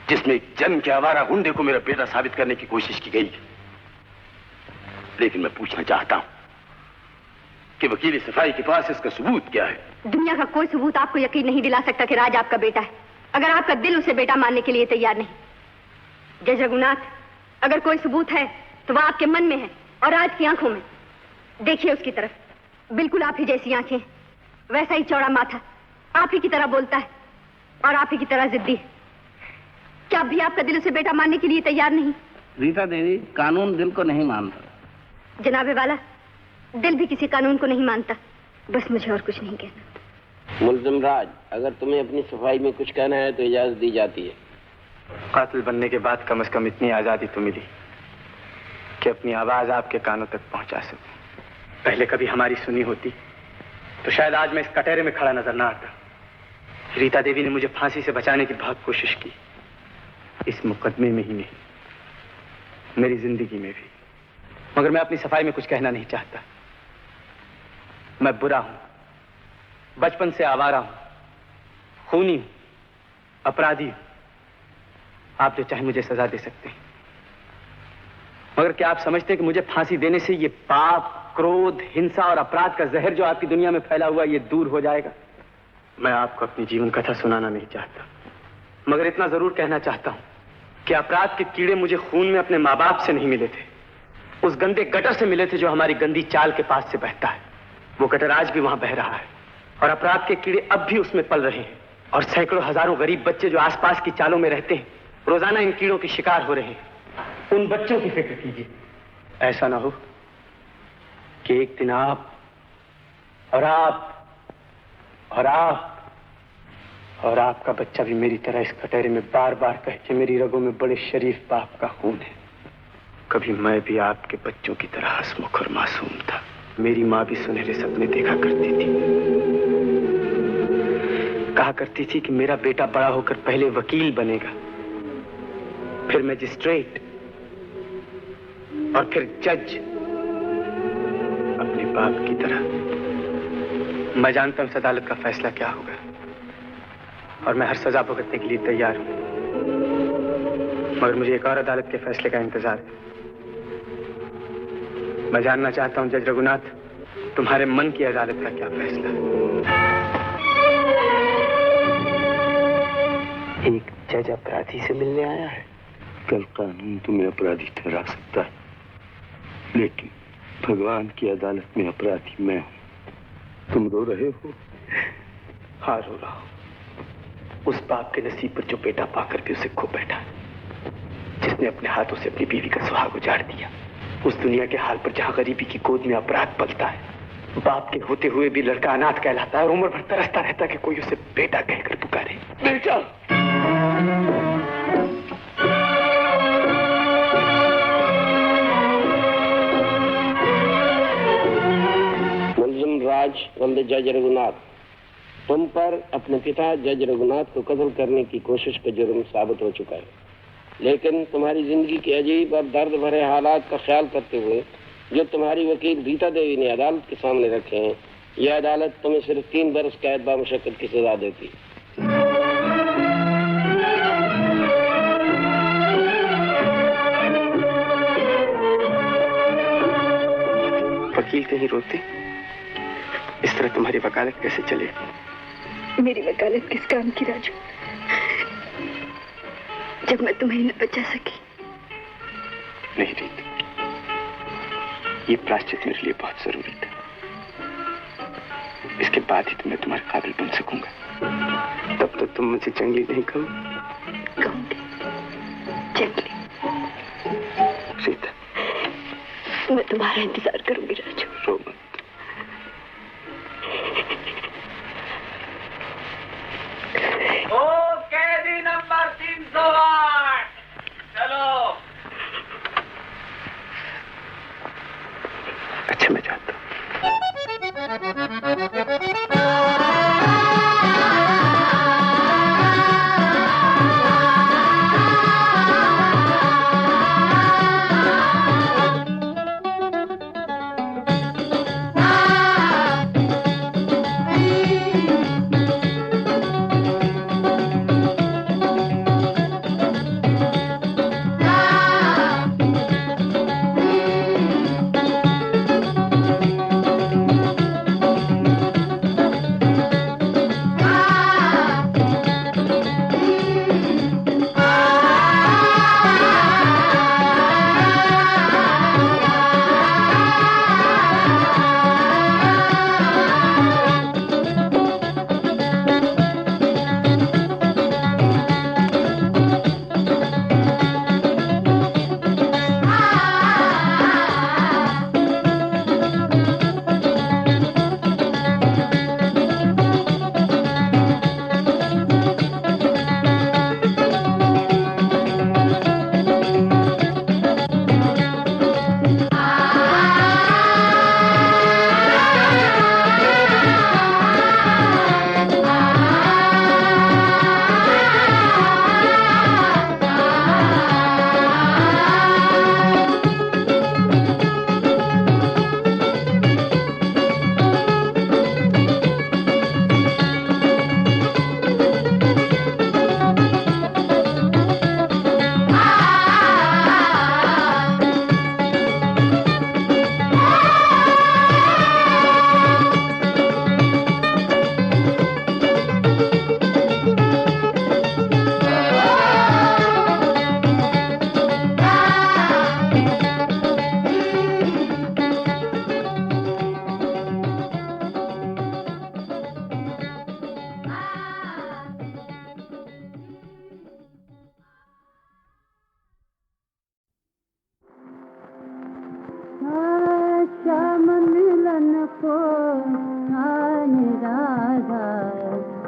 जिसमें एक जन्म के आवारा गुंडे को मेरा बेटा साबित करने की कोशिश की गई है। लेकिन मैं पूछना चाहता हूं कि वकील सफाई के पास इसका सबूत क्या है? दुनिया का कोई सबूत आपको यकीन नहीं दिला सकता कि राज आपका बेटा है, अगर आपका दिल उसे बेटा मानने के लिए तैयार नहीं। जज रघुनाथ, अगर कोई सबूत है तो वह आपके मन में है और राज की आंखों में। देखिए उसकी तरफ, बिल्कुल आप ही जैसी आंखें, वैसा ही चौड़ा माथा, आप ही की तरह बोलता है और आप ही की तरह जिद्दी है। क्या अब भी आपका दिल उसे बेटा मानने के लिए तैयार नहीं? रीता देवी, कानून दिल को नहीं मानता। जनाबे वाला, दिल भी किसी कानून को नहीं मानता। बस मुझे और कुछ नहीं कहना। मुल्जिम राज, अगर तुम्हें अपनी सफाई में कुछ कहना है तो इजाजत दी जाती है। कातिल बनने के बाद कम से कम इतनी आजादी तो मिली कि अपनी आवाज आपके कानों तक पहुंचा सकूं। पहले कभी हमारी सुनी होती तो शायद आज मैं इस कटहरे में खड़ा नजर ना आता। रीता देवी ने मुझे फांसी से बचाने की बहुत कोशिश की, इस मुकदमे में ही नहीं, मेरी जिंदगी में भी। मगर मैं अपनी सफाई में कुछ कहना नहीं चाहता। मैं बुरा हूं, बचपन से आवारा हूं, खूनी हूं, अपराधी हूं। आप जो चाहे मुझे सजा दे सकते हैं, मगर क्या आप समझते हैं कि मुझे फांसी देने से ये पाप, क्रोध, हिंसा और अपराध का जहर जो आपकी दुनिया में फैला हुआ ये दूर हो जाएगा? मैं आपको अपनी जीवन कथा सुनाना नहीं चाहता, मगर इतना जरूर कहना चाहता हूं कि अपराध के कीड़े मुझे खून में अपने माँ बाप से नहीं मिले थे, उस गंदे गटर से मिले थे जो हमारी गंदी चाल के पास से बहता है। वो गटर आज भी वहां बह रहा है और अपराध के कीड़े अब भी उसमें पल रहे हैं, और सैकड़ों हजारों गरीब बच्चे जो आसपास की चालों में रहते हैं रोजाना इन कीड़ों के शिकार हो रहे हैं। उन बच्चों की फिक्र कीजिए, ऐसा ना हो कि एक दिन आप और आप और आप और आपका बच्चा भी मेरी तरह इस कटहरे में बार बार कहे कि मेरी रगों में बड़े शरीफ बाप का खून है। कभी मैं भी आपके बच्चों की तरह हंसमुख और मासूम था। मेरी माँ भी सुनहरे सपने देखा करती थी, कहा करती थी कि मेरा बेटा बड़ा होकर पहले वकील बनेगा, फिर मैजिस्ट्रेट और फिर जज, अपने बाप की तरह। मैं जानता हूं इस अदालत का फैसला क्या होगा और मैं हर सजा भुगतने के लिए तैयार हूं, मगर मुझे एक और अदालत के फैसले का इंतजार है। मैं जानना चाहता हूं जज रघुनाथ, तुम्हारे मन की अदालत का क्या फैसला है? एक जज अपराधी से मिलने आया है। कल कानून तुम्हें अपराधी ठहरा सकता है, लेकिन भगवान की अदालत में अपराधी मैं हूं। तुम रो रहे हो? हाँ, रो रहा हूं। उस बाप के नसीब पर जो बेटा पाकर भी उसे खो बैठा, जिसने अपने हाथों से अपनी बीवी का सुहाग उजाड़ दिया। उस दुनिया के हाल पर जहां गरीबी की गोद में अपराध पलता है, बाप के होते हुए भी लड़का अनाथ कहलाता है और उम्र भर तरसता रहता कि कोई उसे बेटा कहकर पुकारे। बेटा! मुल्जिम राज वल्द जज रघुनाथ, तुम पर अपने पिता जज रघुनाथ को कत्ल करने की कोशिश का जुर्म साबित हो चुका है, लेकिन तुम्हारी जिंदगी के अजीब और दर्द भरे हालात का ख्याल करते हुए जो तुम्हारी वकील रीता देवी ने अदालत के सामने रखे हैं, यह अदालत तुम्हें सिर्फ 3 बरस कैद बामुशक्कत की सजा देती। वकील कहीं रोते? इस तरह तुम्हारी वकालत कैसे चलेगी? मेरी वकालत किस काम की राजू, जब मैं तुम्हें न बचा सकी? नहीं रीत, ये प्रायश्चित मेरे लिए बहुत जरूरी था। इसके बाद ही तो मैं तुम्हारे काबिल बन सकूंगा। तब तक तुम मुझे जंगली नहीं कहोगे? कहूंगी, जंगली। रीता, मैं तुम्हारा इंतजार करूंगी राजू। रो मत। कैदी नंबर 308, चलो। अच्छा, मैं जाता हूँ। मिलन को आने राधा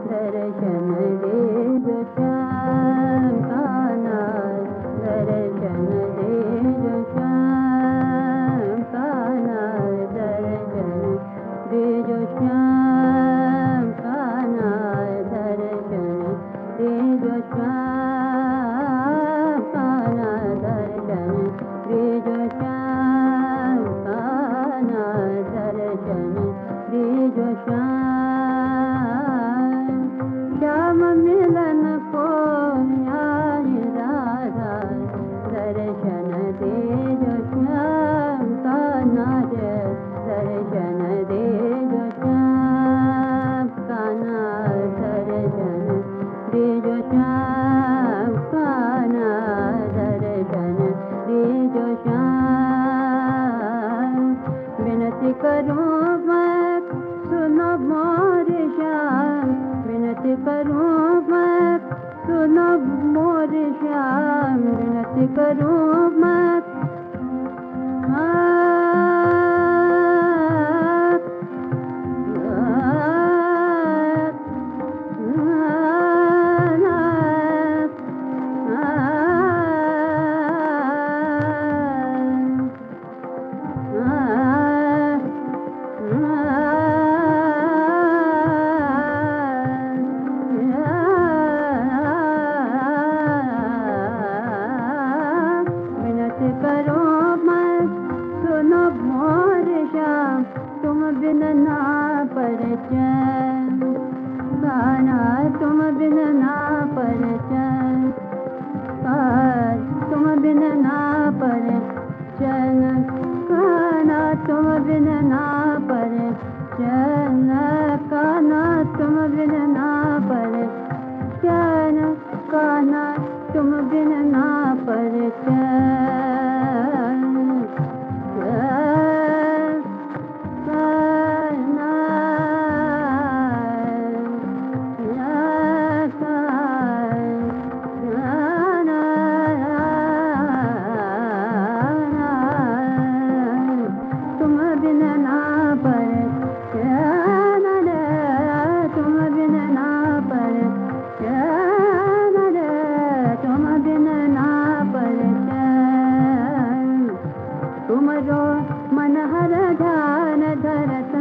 दर्शन दे जो श्याम कान्हा दर्शन दे जो श्याम कान्हा दर्शन दे जो श्याम कान्हा दर्शन दे जो श्याम कान्हा दर्शन दे जो श्याम कान्हा दर्शन दे जो श्याम मिलन को न्याय राधा दर्शन दे जो श्याम कान्हा दर्शन दे जो श्याम कान्हा दर्शन दे जो श्याम कान्हा दर्शन दे जो श्याम विनती करूं मैं सुनो मोर श्याम विनती करूं मैं सुनो मोर श्याम विनती करूं मैं विनती करूं मैं सुनो मोर श्याम तुम बिन ना परिचय गाना तुम बिन ना परिचय तुम बिन ना परिचय गाना तुम बिन ना परिचय गाना तुम बिन ना परिचय गाना तुम बिन ना परिचय तुमरो मन हर ध्यान धरत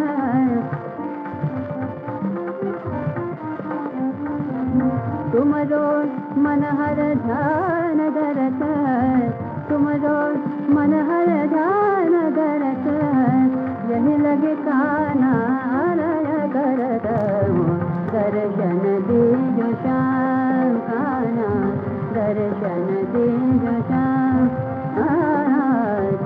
तुमरो मन हर ध्यान धरत तुमरो मन हर ध्यान धरत यही लगे काना आलय करत दर्शन दे जो श्याम काना दर्शन दे जो श्याम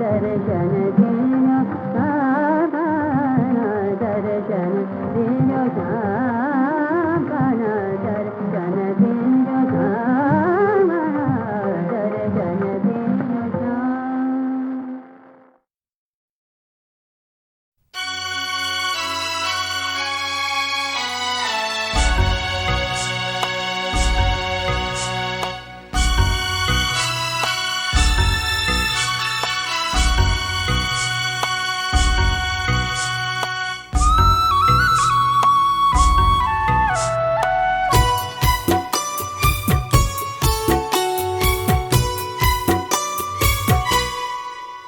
दर्शन दे जो काना दर्शन दे जो श्याम काना दर्शन दे जो काना दर्शन दे जो श्याम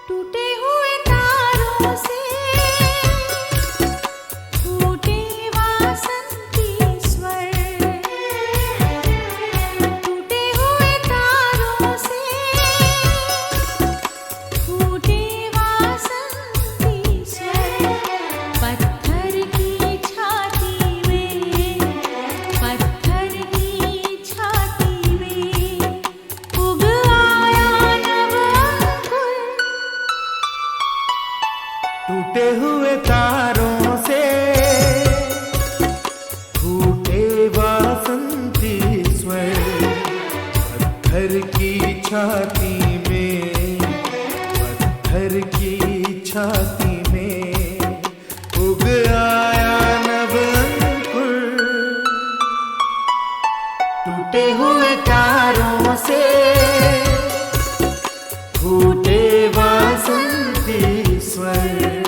टूटे हुए तारों से फूटे वासंती स्वर टूटे हुए तारों से फूटे वासंती स्वर पत्थर की छाती में उग आया नव अंकुर टूटे हुए तारों से फूटे वासंती स्वर पत्थर की छाती में उग आया नव अंकुर टूटे हुए तारों से फूटे वासंती स्वर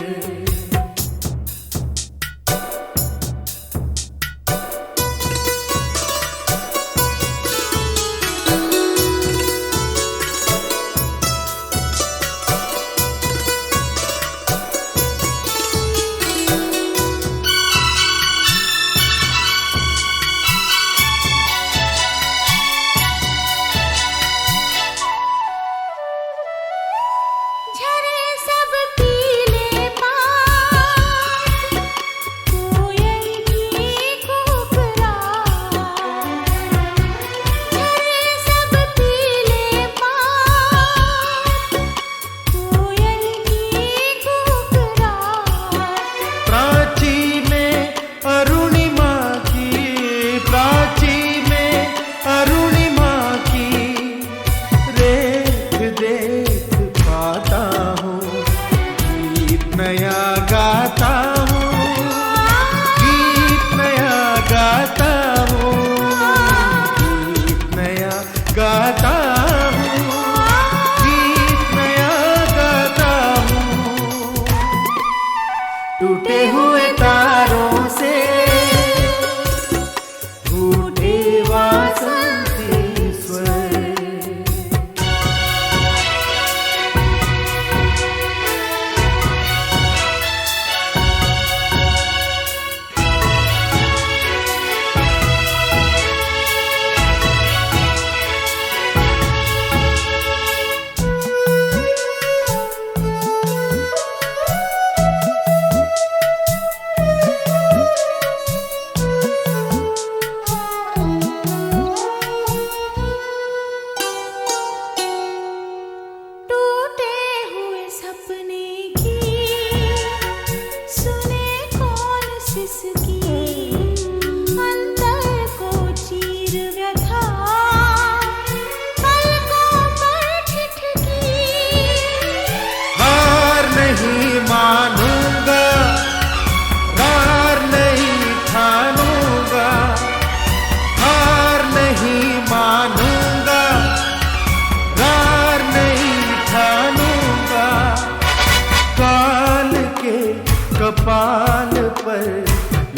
कपाल पर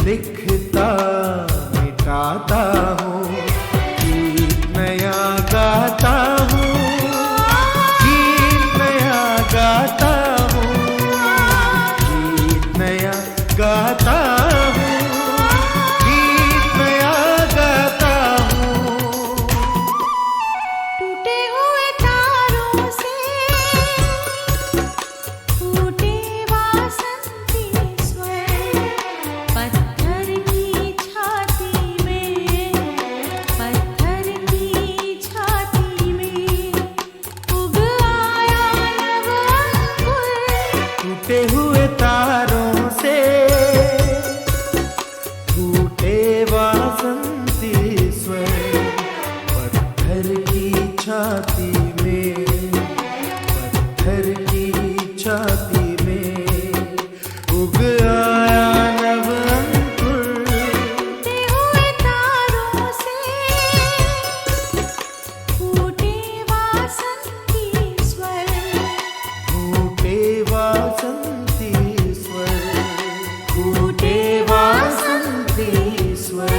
लिखता मिटाता हूँ, गीत नया गाता हूँ, गीत नया गाता हूँ, गीत नया गाता हूँ, गीत नया गाता हूँ। टूटे हुए तारों से फूटे वासंती स्वर, पत्थर की छाती में, पत्थर की छाती में उग आया नव अंकुर। टूटे हुए तारों से फूटे वासंती स्वर, पत्थर की छाती में, पत्थर की छाती में उग आया नव अंकुर। टूटे हुए तारों से फूटे वासंती स्वर, फूटे वासंती स्वर, फूटे वासंती स्वर।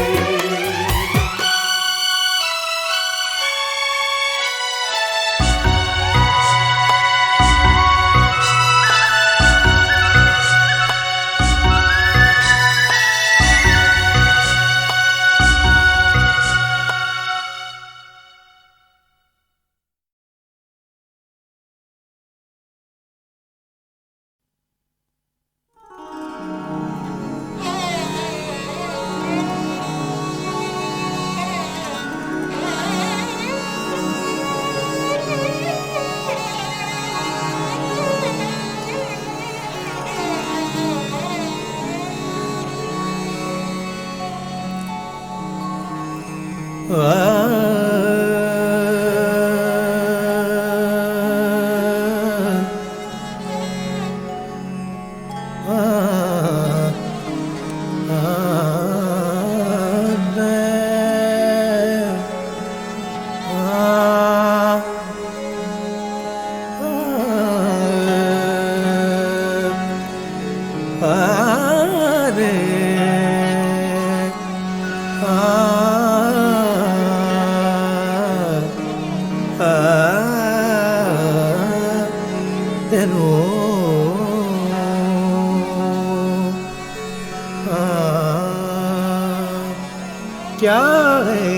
क्या है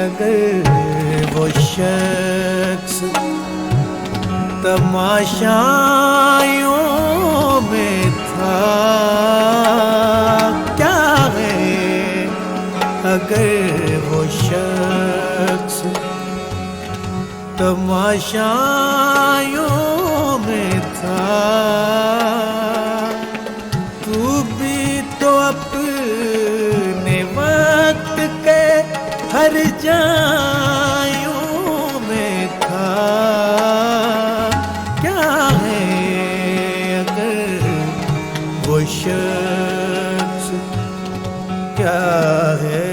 अगर वो शख्स तमाशाइयों में था, क्या है अगर वो शख्स तमाशाइयों में था, तू भी तो अपने वक्त के हर जायों में था। क्या है अगर वो शख्स, क्या है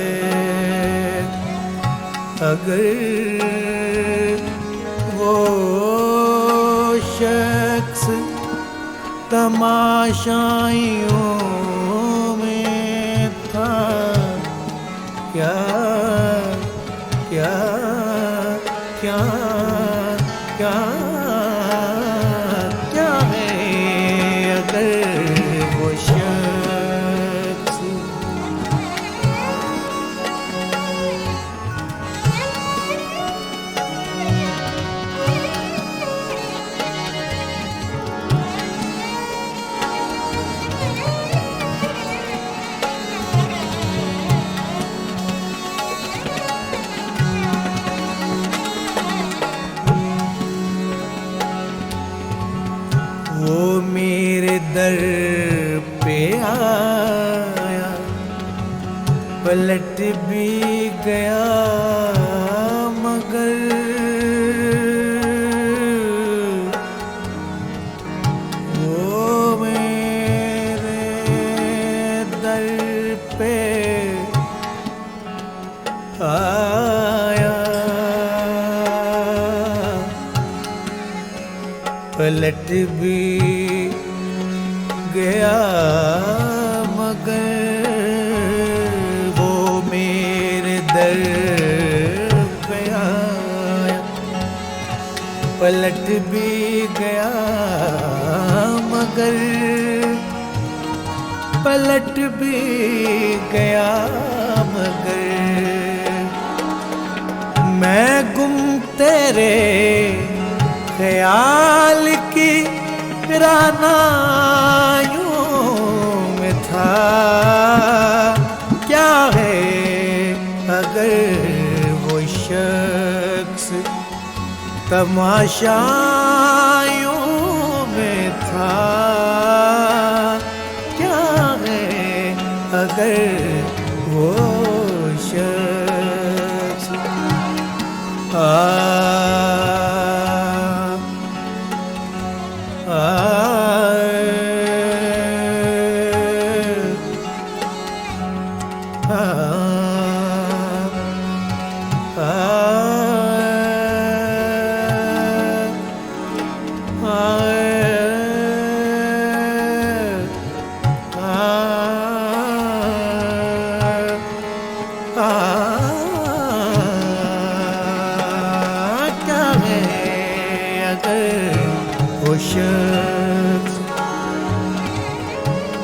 अगर वो शख्स तमाशाइयों में था। क्या क्या क्या क्या क्या है अगर वो शख्स। वो मेरे दर पे आया, पलट भी गया, मगर वो मेरे दर पे आया, पलट भी गया मगर वो मेरे दर पे आया, पलट भी गया मगर पलट भी गया मगर मैं गुम तेरे ख्याल की रानायों में था। क्या है अगर वो शख्स तमाशायों में था, क्या है अगर वो शख्स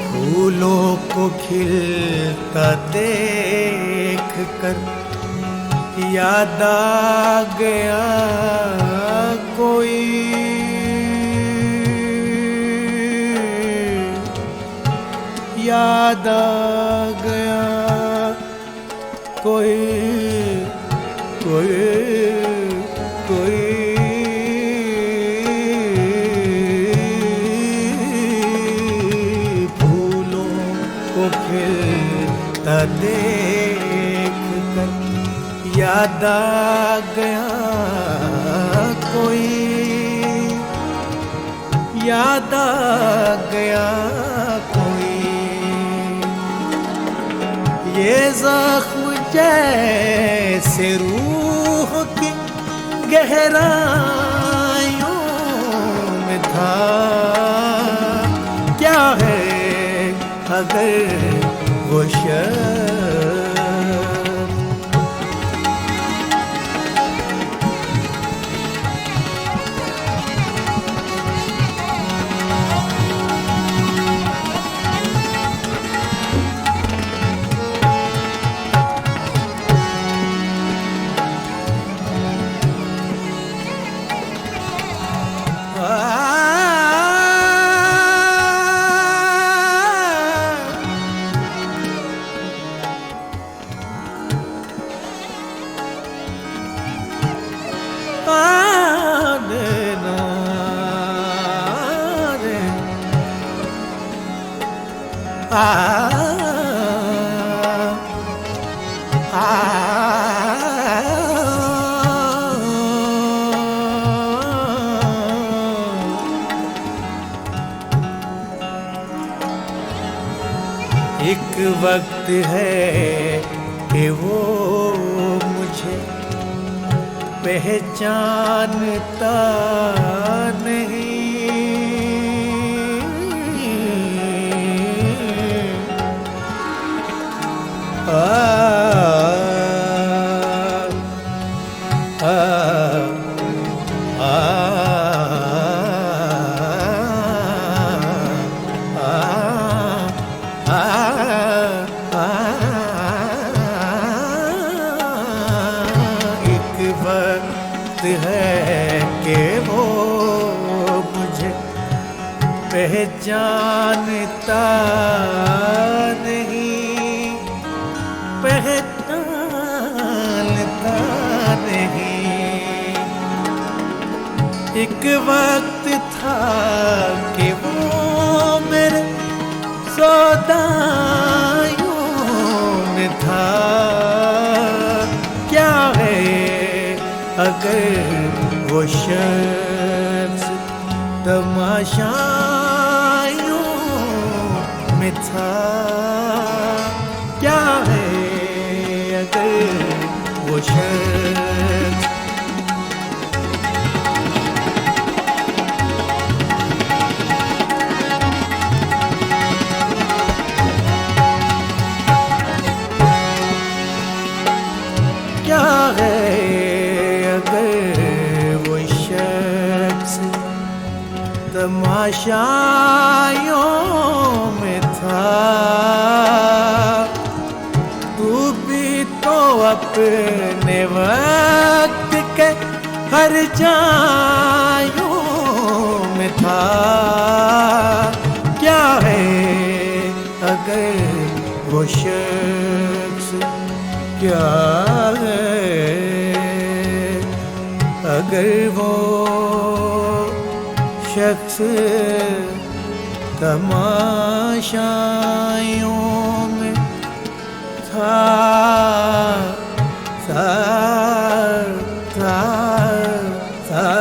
फूलों को खिलता देख कर याद आ गया कोई, याद आ गया कोई कोई कोई देख कर याद आ गया कोई, याद आ गया कोई। ये जख्म जैसे रूह की गहराइयों में था। क्या है अगर वो एक वक्त है कि वो मुझे पहचानता नहीं, पहचानता नहीं, पहचानता नहीं। एक वक्त था कि वो मेरे सौदायों में था। क्या है अगर वो शख्स तमाशायों में था। क्या है अगर वो शख्स तमाशायों में था, तू भी तो अपने वक्त के हर जायों में था। क्या है अगर वो शख्स, क्या है अगर वो शख्स तमाशायों में था, था, था, था,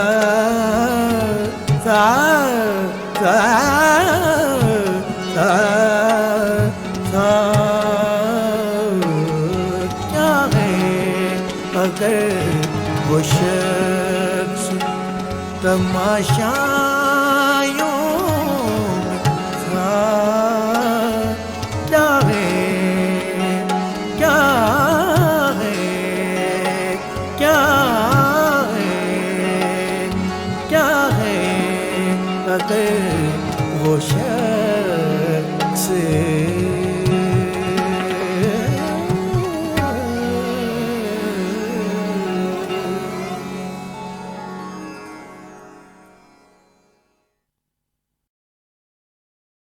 था, था, था, था। क्या है अगर वो शख्स तमाशायों में था। क्या है, क्या है, क्या है, क्या है अगर वो शख्स